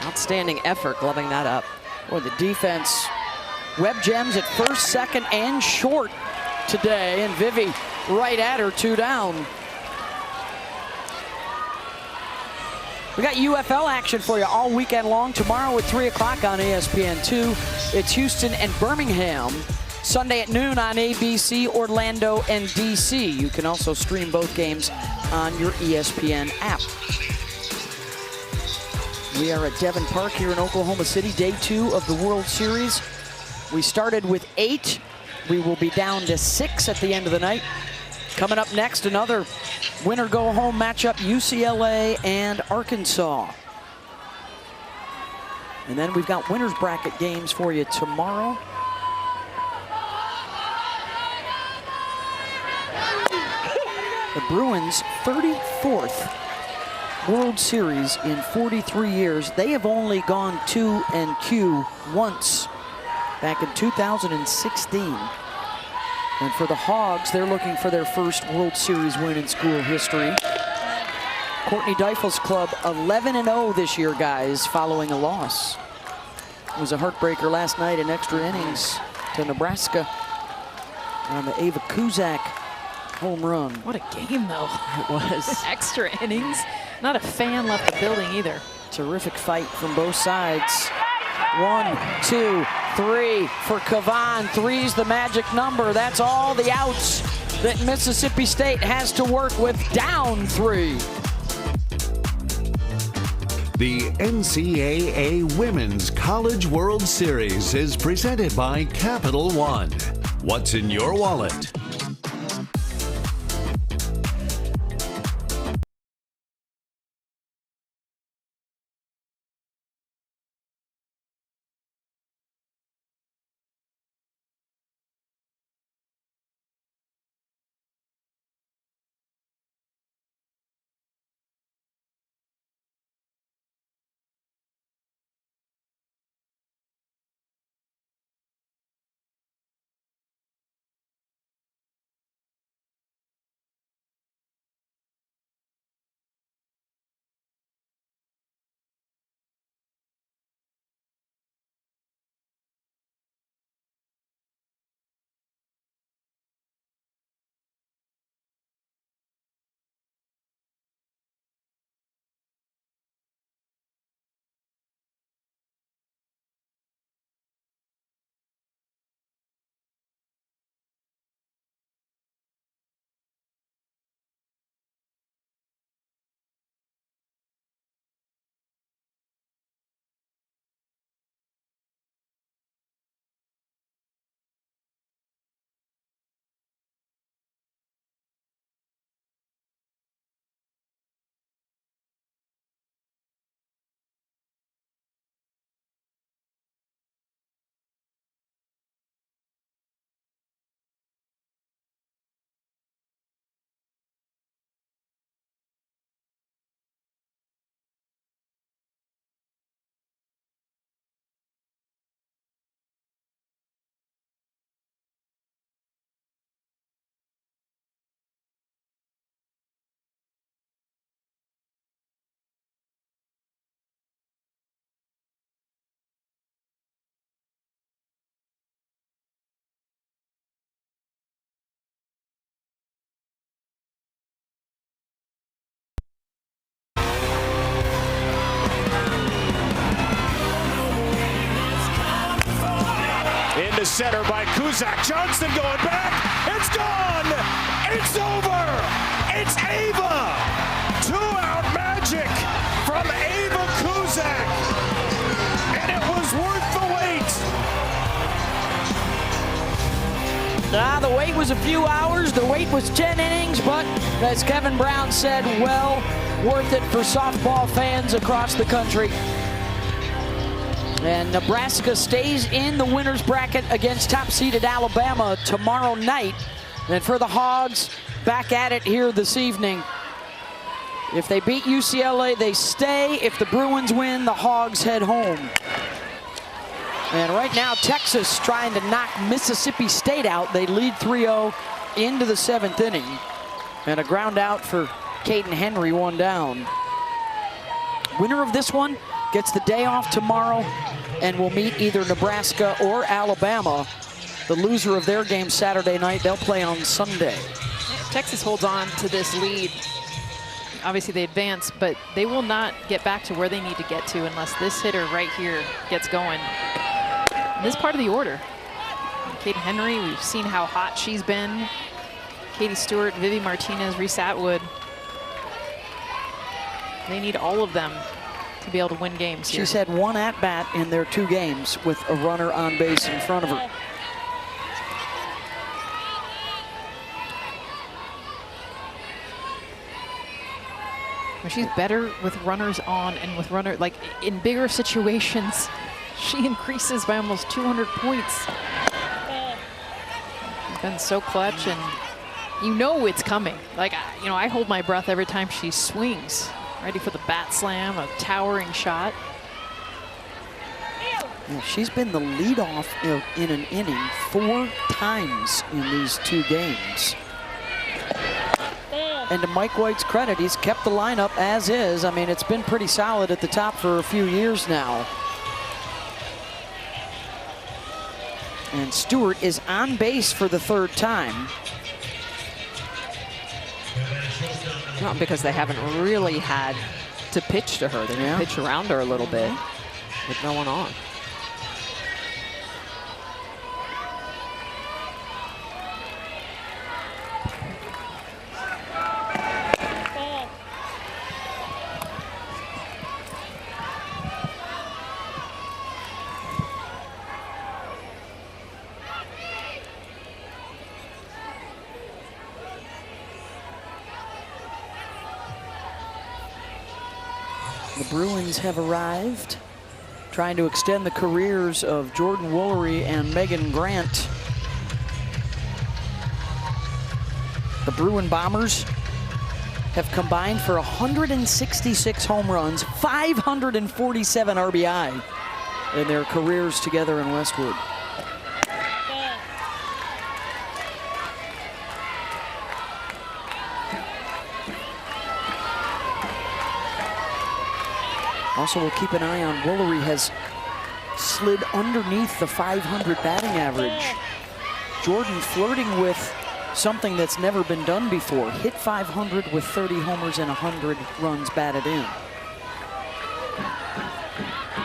Outstanding effort gloving that up. Boy, the defense, web gems at first, second, and short today. And Vivi right at her, 2 down. We got UFL action for you all weekend long. Tomorrow at 3 o'clock on ESPN2. It's Houston and Birmingham. Sunday at noon on ABC, Orlando, and DC. You can also stream both games on your ESPN app. We are at Devon Park here in Oklahoma City, day 2 of the World Series. We started with 8. We will be down to 6 at the end of the night. Coming up next, another winner-go-home matchup, UCLA and Arkansas. And then we've got winners bracket games for you tomorrow. The Bruins' 34th World Series in 43 years. They have only gone 2-Q once, back in 2016. And for the Hogs, they're looking for their first World Series win in school history. Courtney Deifel's club 11-0 this year, guys, following a loss. It was a heartbreaker last night in extra innings to Nebraska on the Ava Kuzak home run. What a game, though. It was. Extra innings. Not a fan left the building either. Terrific fight from both sides. 1, 2, 3 for Kavan. 3's the magic number. That's all the outs that Mississippi State has to work with. Down 3. The NCAA Women's College World Series is presented by Capital One. What's in your wallet? Into center by Kuzak. Johnson going back. It's gone. It's over. It's Ava. 2-out magic from Ava Kuzak. And it was worth the wait. The wait was a few hours. The wait was 10 innings. But as Kevin Brown said, well worth it for softball fans across the country. And Nebraska stays in the winners bracket against top-seeded Alabama tomorrow night. And for the Hogs, back at it here this evening. If they beat UCLA, they stay. If the Bruins win, the Hogs head home. And right now, Texas trying to knock Mississippi State out. They lead 3-0 into the 7th inning. And a ground out for Caden Henry, 1 down. Winner of this one gets the day off tomorrow and will meet either Nebraska or Alabama. The loser of their game Saturday night, they'll play on Sunday. Texas holds on to this lead. Obviously they advance, but they will not get back to where they need to get to unless this hitter right here gets going. And this part of the order. Caden Henry, we've seen how hot she's been. Katie Stewart, Vivi Martinez, Reese Atwood. They need all of them to be able to win games here. She's had 1 at-bat in their 2 games with a runner on base in front of her. She's better with runners on and with like in bigger situations, she increases by almost 200 points. She's been so clutch, and you know it's coming. Like, you know, I hold my breath every time she swings, ready for the bat slam, a towering shot. Yeah, she's been the leadoff in an inning 4 times in these 2 games. And to Mike White's credit, he's kept the lineup as is. I mean, it's been pretty solid at the top for a few years now. And Stewart is on base for the 3rd time. Not because they haven't really had to pitch to her. They can pitch around her a little bit with no one on. The Bruins have arrived, trying to extend the careers of Jordan Woolery and Megan Grant. The Bruin Bombers have combined for 166 home runs, 547 RBI in their careers together in Westwood. Also, we'll keep an eye on Woolery has slid underneath the 500 batting average. Jordan flirting with something that's never been done before. Hit 500 with 30 homers and 100 runs batted in.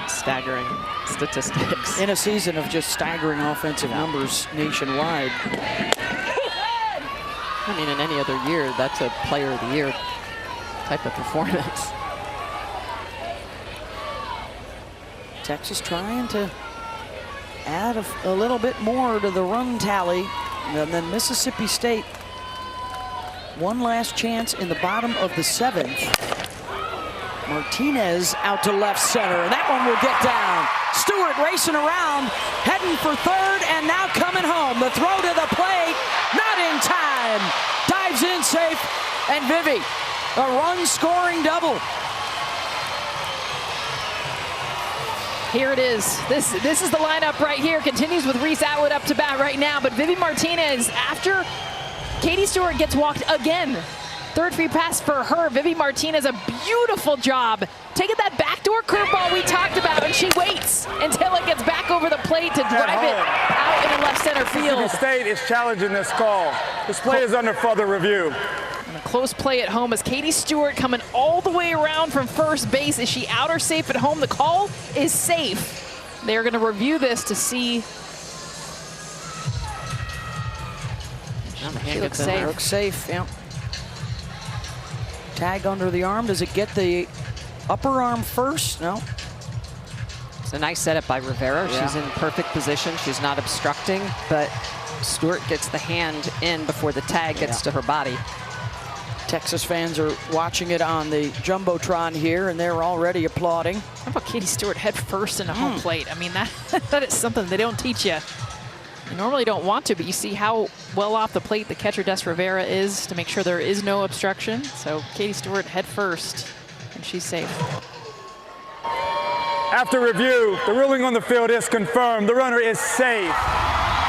Staggering statistics. In a season of just staggering offensive numbers nationwide. I mean, in any other year, that's a player of the year type of performance. Texas trying to add a little bit more to the run tally. And then Mississippi State, one last chance in the bottom of the 7th. Martinez out to left center, and that one will get down. Stewart racing around, heading for 3rd, and now coming home. The throw to the plate, not in time. Dives in safe, and Vivi, a run-scoring double. Here it is. This is the lineup right here. Continues with Reese Atwood up to bat right now. But Vivi Martinez, after Katie Stewart gets walked again, 3rd free pass for her. Vivi Martinez, a beautiful job taking that backdoor curveball we talked about, and she waits until it gets back over the plate to drive it out into left center field. Mississippi State is challenging this call. This play is under further review. And a close play at home as Katie Stewart coming all the way around from first base. Is she out or safe at home? The call is safe. They're going to review this to see. She looks safe. Looks safe, yeah. Tag under the arm. Does it get the upper arm first? No. It's a nice setup by Rivera. Yeah. She's in perfect position. She's not obstructing, but Stewart gets the hand in before the tag gets to her body. Texas fans are watching it on the Jumbotron here, and they're already applauding. How about Katie Stewart head first in a home plate? I mean, that is something they don't teach you. You normally don't want to, but you see how well off the plate the catcher Des Rivera is to make sure there is no obstruction. So Katie Stewart head first, and she's safe. After review, the ruling on the field is confirmed. The runner is safe.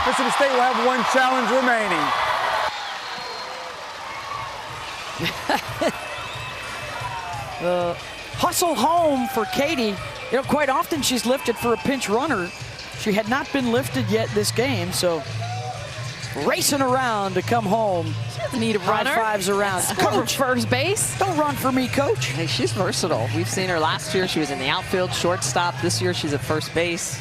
Mississippi State will have 1 challenge remaining. Hustle home for Katie. You know, quite often she's lifted for a pinch runner. She had not been lifted yet this game, so racing around to come home. She doesn't need a runner. High fives around. Coach, first base. Don't run for me, Coach. Hey, she's versatile. We've seen her last year. She was in the outfield, shortstop. This year she's at first base.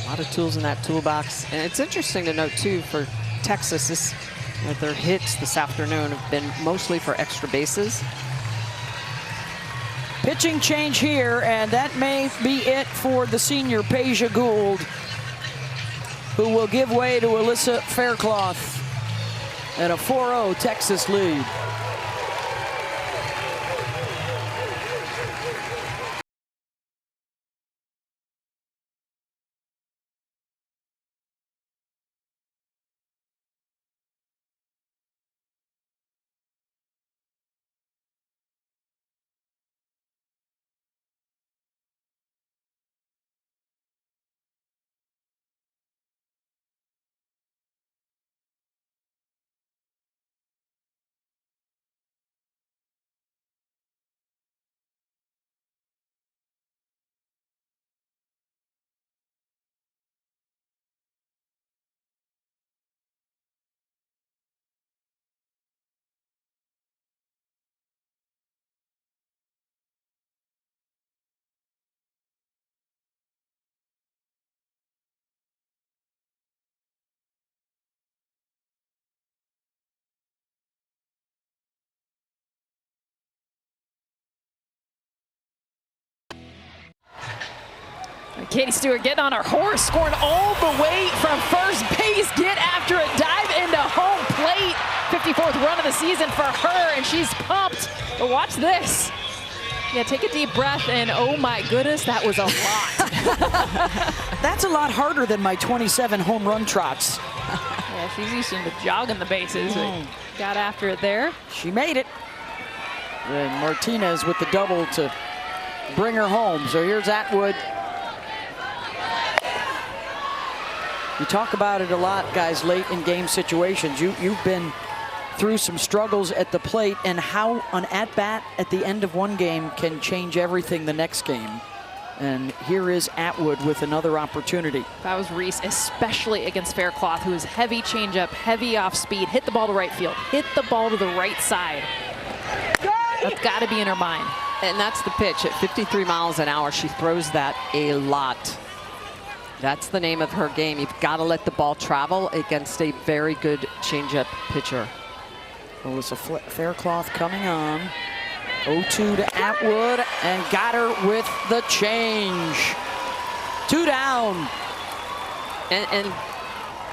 A lot of tools in that toolbox. And it's interesting to note, too, for Texas, their hits this afternoon have been mostly for extra bases. Pitching change here, and that may be it for the senior Peja Gould, who will give way to Alyssa Faircloth and a 4-0 Texas lead. Katie Stewart getting on her horse, scoring all the way from first base. Get after it, dive into home plate. 54th run of the season for her, and she's pumped. But watch this. Yeah, take a deep breath, and oh my goodness, that was a lot. That's a lot harder than my 27 home run trots. Yeah, she's used to jogging the bases, but got after it there. She made it. And Martinez with the double to bring her home. So here's Atwood. You talk about it a lot, guys, late in game situations. You've been through some struggles at the plate, and how an at-bat at the end of one game can change everything the next game. And here is Atwood with another opportunity. That was Reese, especially against Faircloth, who is heavy changeup, heavy off speed, hit the ball to right field, hit the ball to the right side. That's got to be in her mind. And that's the pitch. At 53 miles an hour, she throws that a lot. That's the name of her game. You've got to let the ball travel against a very good changeup pitcher. Melissa Faircloth coming on. 0-2 to Atwood, and got her with the change. 2 down. And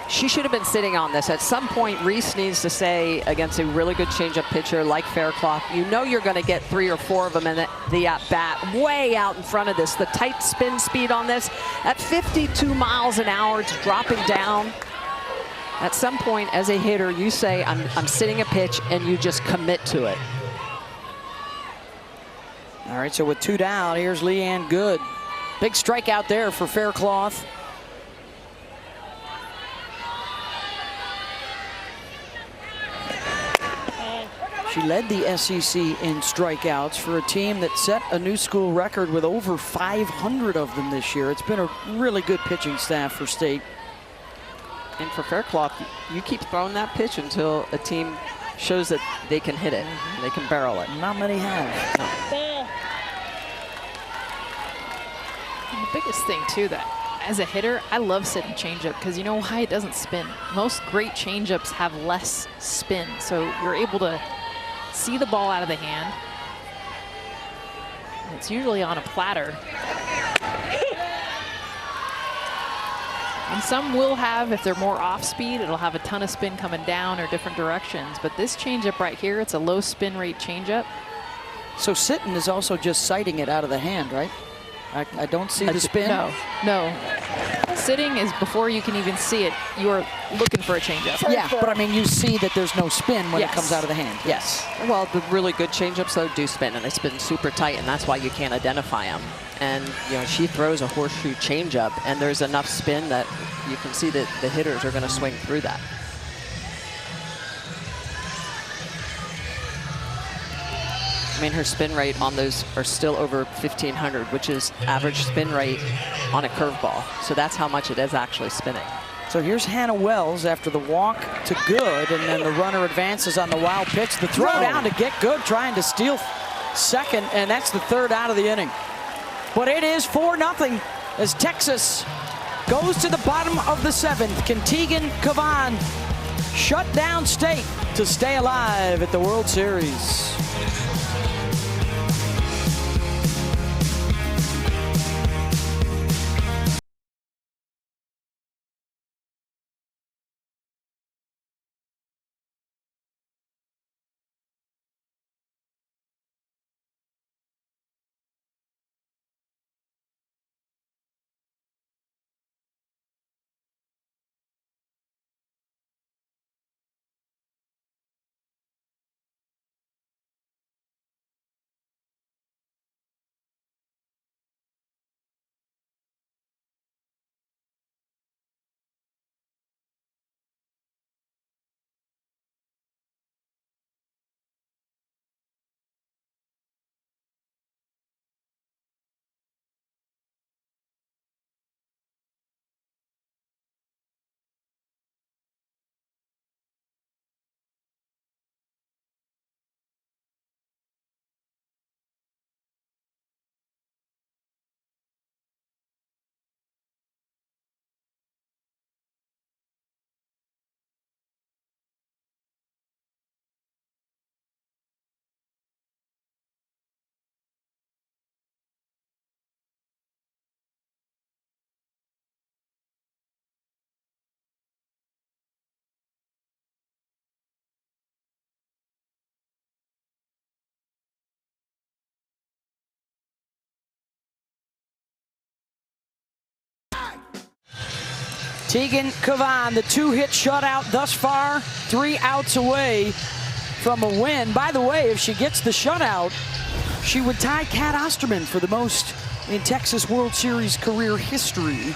she should have been sitting on this. At some point, Reese needs to say against a really good changeup pitcher like Faircloth, you know you're going to get 3 or 4 of them in the at-bat, way out in front of this. The tight spin speed on this, at 52 miles an hour, it's dropping down. At some point, as a hitter, you say, I'm sitting a pitch, and you just commit to it. All right, so with 2 down, here's Leanne Good. Big strikeout there for Faircloth. She led the SEC in strikeouts for a team that set a new school record with over 500 of them this year. It's been a really good pitching staff for State. And for Faircloth, you keep throwing that pitch until a team shows that they can hit it, they can barrel it. Not many have. No. And the biggest thing, too, that as a hitter, I love sitting changeup because you know why? It doesn't spin. Most great changeups have less spin, so you're able to see the ball out of the hand. It's usually on a platter. And some will have, if they're more off speed, it'll have a ton of spin coming down or different directions. But this changeup right here, it's a low spin rate changeup. So sitting is also just sighting it out of the hand, right? I don't see the spin. No. Sitting is before you can even see it, you are looking for a changeup. Yeah, but I mean, you see that there's no spin when it comes out of the hand. Yes. Well, the really good changeups, though, do spin, and they spin super tight, and that's why you can't identify them. And, you know, she throws a horseshoe changeup, and there's enough spin that you can see that the hitters are going to swing through that. I mean, her spin rate on those are still over 1,500, which is average spin rate on a curveball. So that's how much it is actually spinning. So here's Hannah Wells after the walk to Good, and then the runner advances on the wild pitch. The throw down to get Good, trying to steal second, and that's the 3rd out of the inning. But it is 4-0 as Texas goes to the bottom of the 7th. Kentegan Cavan shut down State to stay alive at the World Series. Tegan Cavan, the 2-hit shutout thus far, 3 outs away from a win. By the way, if she gets the shutout, she would tie Kat Osterman for the most in Texas World Series career history.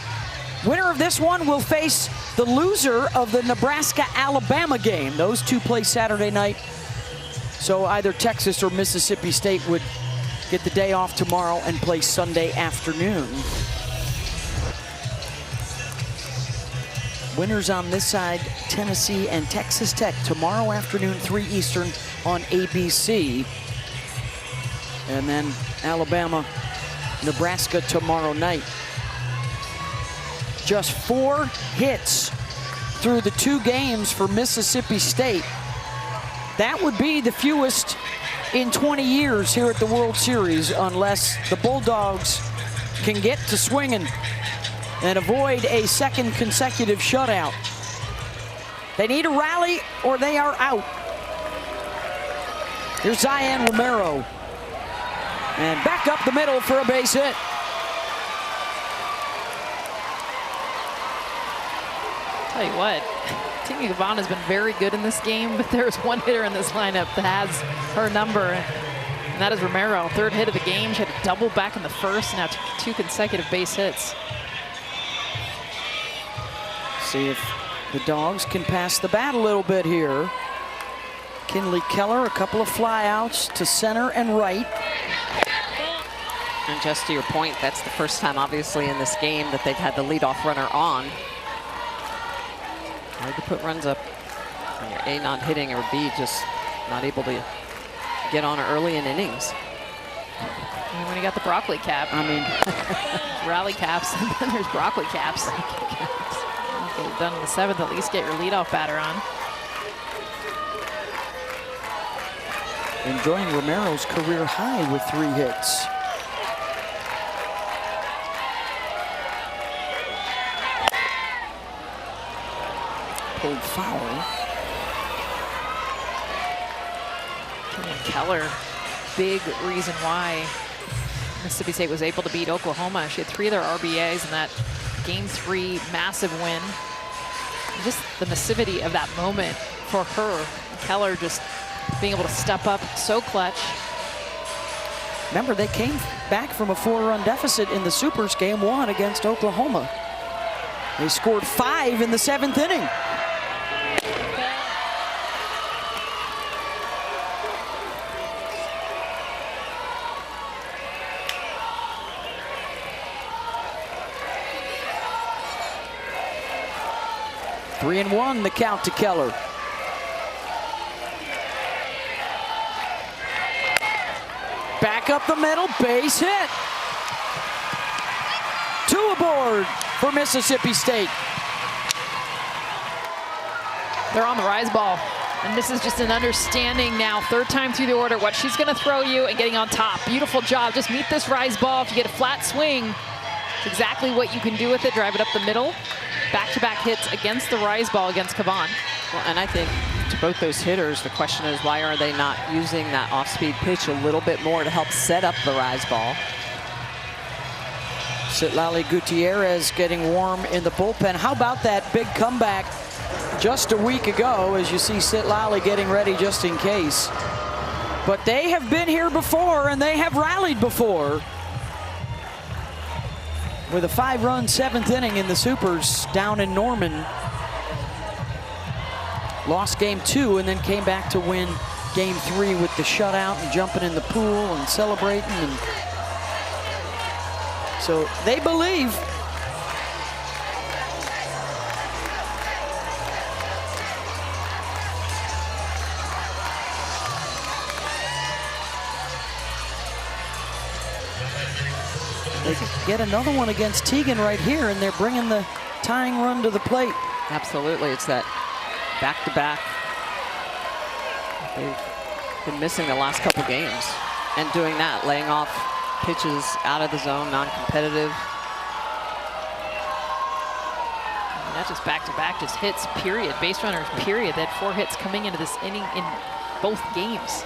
Winner of this one will face the loser of the Nebraska-Alabama game. Those two play Saturday night. So either Texas or Mississippi State would get the day off tomorrow and play Sunday afternoon. Winners on this side, Tennessee and Texas Tech, tomorrow afternoon, 3 Eastern on ABC. And then Alabama, Nebraska tomorrow night. Just 4 hits through the 2 games for Mississippi State. That would be the fewest in 20 years here at the World Series, unless the Bulldogs can get to swinging and avoid a second consecutive shutout. They need a rally or they are out. Here's Zion Romero. And back up the middle for a base hit. Tell you what, Tegan Cavan has been very good in this game, but there's one hitter in this lineup that has her number, and that is Romero. 3rd hit of the game. She had a double back in the first, now 2 consecutive base hits. See if the Dogs can pass the bat a little bit here. Kinley Keller, a couple of flyouts to center and right. And just to your point, that's the first time, obviously, in this game that they've had the leadoff runner on. Hard to put runs up when you're A, not hitting, or B, just not able to get on early in innings. And when you got the broccoli cap, I mean, rally caps, and then there's broccoli caps. Get it done in the 7th, at least get your leadoff batter on. Enjoying Romero's career high with 3 hits. Pulled foul. Keller, big reason why Mississippi State was able to beat Oklahoma. She had 3 of their RBAs in that Game 3 massive win. Just the massivity of that moment for her. Keller just being able to step up so clutch. Remember, they came back from a 4-run deficit in the Supers Game 1 against Oklahoma. They scored 5 in the 7th inning. Three and 1, the count to Keller. Back up the middle, base hit. 2 aboard for Mississippi State. They're on the rise ball. And this is just an understanding now, 3rd time through the order, what she's going to throw you and getting on top. Beautiful job. Just meet this rise ball. If you get a flat swing, it's exactly what you can do with it. Drive it up the middle. Back-to-back hits against the rise ball against Cavan. Well, and I think to both those hitters, the question is, why are they not using that off-speed pitch a little bit more to help set up the rise ball? Citlali Gutierrez getting warm in the bullpen. How about that big comeback just a week ago, as you see Citlali getting ready just in case. But they have been here before, and they have rallied before. With a 5-run 7th inning in the Supers down in Norman. Lost Game 2 and then came back to win Game 3 with the shutout and jumping in the pool and celebrating. And so they believe. They could get another one against Tegan right here, and they're bringing the tying run to the plate. Absolutely, it's that back-to-back. They've been missing the last couple games, and doing that, laying off pitches out of the zone, non-competitive. Not just back-to-back, just hits, period. Base runners, period. They had 4 hits coming into this inning in both games.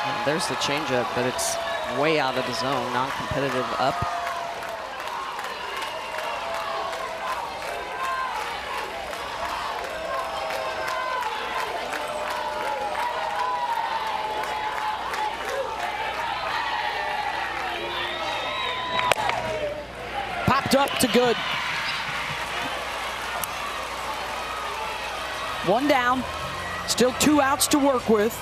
And there's the changeup, but it's way out of the zone, non-competitive up. Popped up to good. One down. Still 2 outs to work with.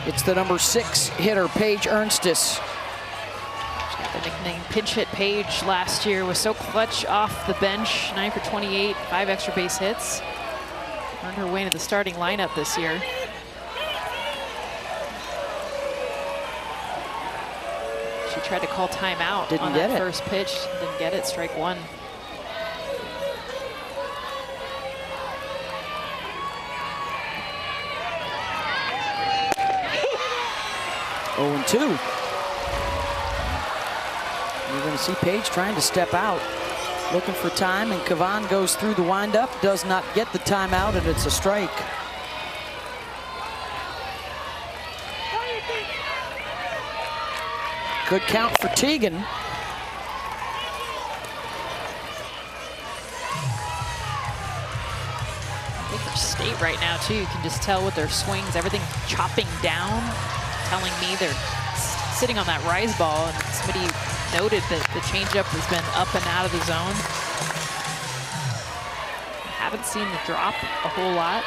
It's the number 6 hitter, Paige Ernstis. She got the nickname Pinch Hit Paige last year. Was so clutch off the bench. 9 for 28, 5 extra base hits. Earned her way into the starting lineup this year. She tried to call timeout on that first pitch. Didn't get it. Strike 1. Oh, and 2. You're going to see Paige trying to step out, looking for time, and Kavan goes through the windup, does not get the timeout, and it's a strike. Good count for Teagan. I think they're state right now, too. You can just tell with their swings, everything chopping down, telling me they're sitting on that rise ball. And somebody noted that the changeup has been up and out of the zone. Haven't seen the drop a whole lot.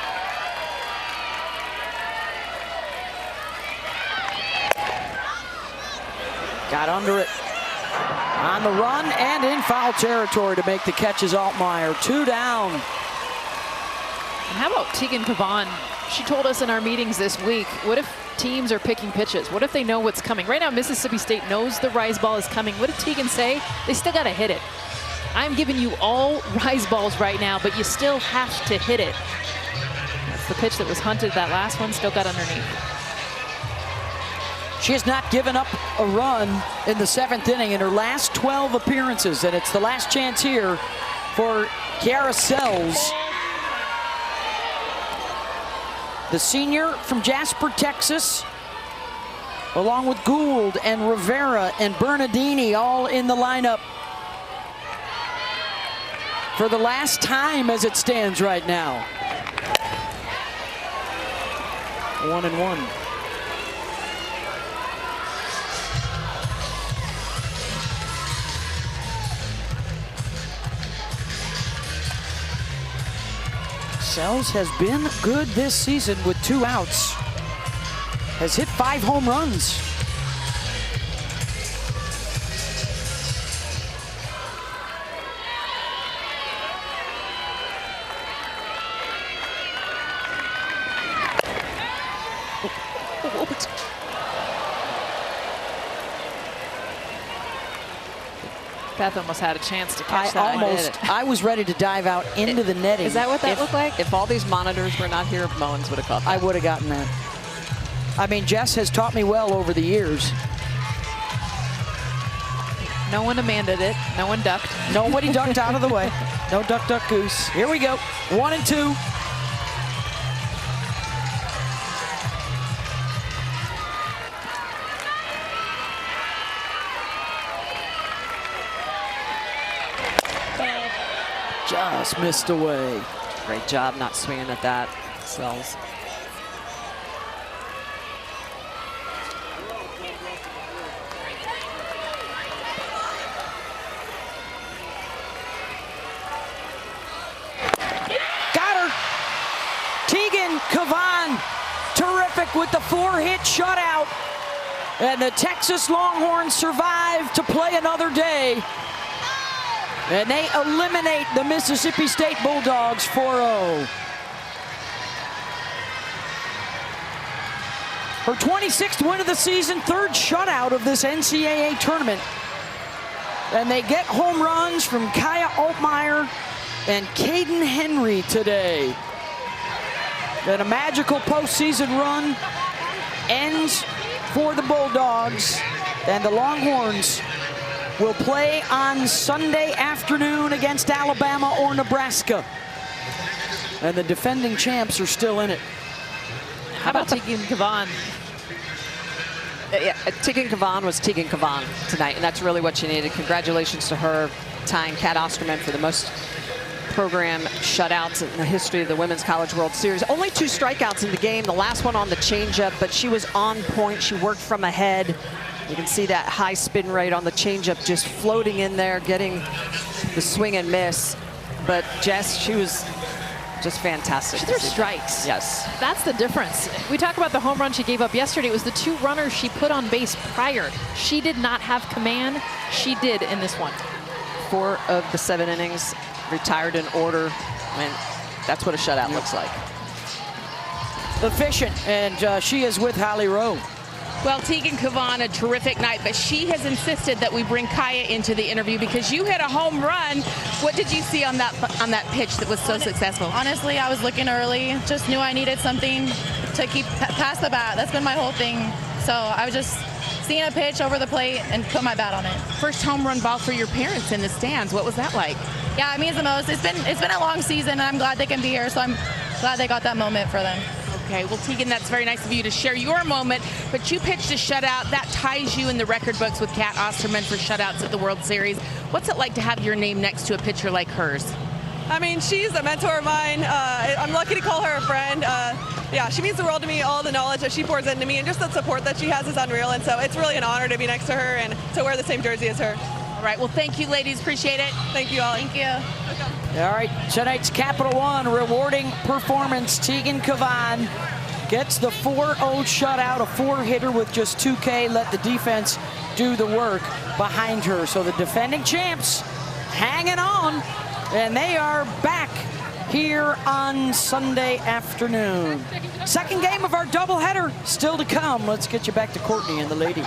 Got under it. On the run and in foul territory to make the catch is Altmaier. 2 down. And how about Teagan Kavan? She told us in our meetings this week, what if teams are picking pitches? What if they know what's coming? Right now, Mississippi State knows the rise ball is coming. What did Teagan say? They still got to hit it. I'm giving you all rise balls right now, but you still have to hit it. That's the pitch that was hunted. That last one still got underneath. She has not given up a run in the 7th inning in her last 12 appearances, and it's the last chance here for Kiara Sells, the senior from Jasper, Texas, along with Gould and Rivera and Bernardini, all in the lineup for the last time as it stands right now. 1-1. Sells has been good this season with 2 outs. Has hit 5 home runs. Beth almost had a chance to catch that. I was ready to dive out into the netting. Is that what that looked like? If all these monitors were not here, Mullins would have caught that. I would have gotten that. I mean, Jess has taught me well over the years. No one demanded it. No one ducked. Nobody ducked out of the way. No duck, duck, goose. Here we go. 1-2. Just missed away. Great job not swinging at that, Sells. Got her. Teagan Kavan, terrific with the 4-hit shutout. And the Texas Longhorns survive to play another day. And they eliminate the Mississippi State Bulldogs 4-0. Her 26th win of the season, 3rd shutout of this NCAA tournament. And they get home runs from Kaya Altmaier and Caden Henry today. Then a magical postseason run ends for the Bulldogs, and the Longhorns will play on Sunday afternoon against Alabama or Nebraska. And the defending champs are still in it. How about Teagan Kavan? Yeah, Teagan Kavan was Teagan Kavan tonight, and that's really what she needed. Congratulations to her, tying Kat Osterman for the most program shutouts in the history of the Women's College World Series. Only 2 strikeouts in the game, the last one on the changeup, but she was on point. She worked from ahead. You can see that high spin rate on the changeup just floating in there, getting the swing and miss. But Jess, she was just fantastic. She threw strikes. Yes. That's the difference. We talk about the home run she gave up yesterday. It was the 2 runners she put on base prior. She did not have command. She did in this one. 4 of the 7 innings retired in order. I mean, that's what a shutout looks like. Efficient, and she is with Holly Rowe. Well, Tegan Cavan, a terrific night, but she has insisted that we bring Kaya into the interview because you hit a home run. What did you see on that pitch that was so successful? Honestly, I was looking early. Just knew I needed something to keep past the bat. That's been my whole thing. So I was just seeing a pitch over the plate and put my bat on it. First home run ball for your parents in the stands. What was that like? Yeah, it means the most. It's been a long season, and I'm glad they can be here. So I'm glad they got that moment for them. Okay, well, Tegan, that's very nice of you to share your moment, but you pitched a shutout. That ties you in the record books with Kat Osterman for shutouts at the World Series. What's it like to have your name next to a pitcher like hers? I mean, she's a mentor of mine. I'm lucky to call her a friend. Yeah, she means the world to me. All the knowledge that she pours into me and just the support that she has is unreal, and so it's really an honor to be next to her and to wear the same jersey as her. All right, well, thank you, ladies. Appreciate it. Thank you all. Thank you. All right, tonight's Capital One rewarding performance. Tegan Cavan gets the 4-0 shutout, a 4-hitter with just 2K. Let the defense do the work behind her. So the defending champs hanging on, and they are back here on Sunday afternoon. Second game of our doubleheader still to come. Let's get you back to Courtney and the ladies.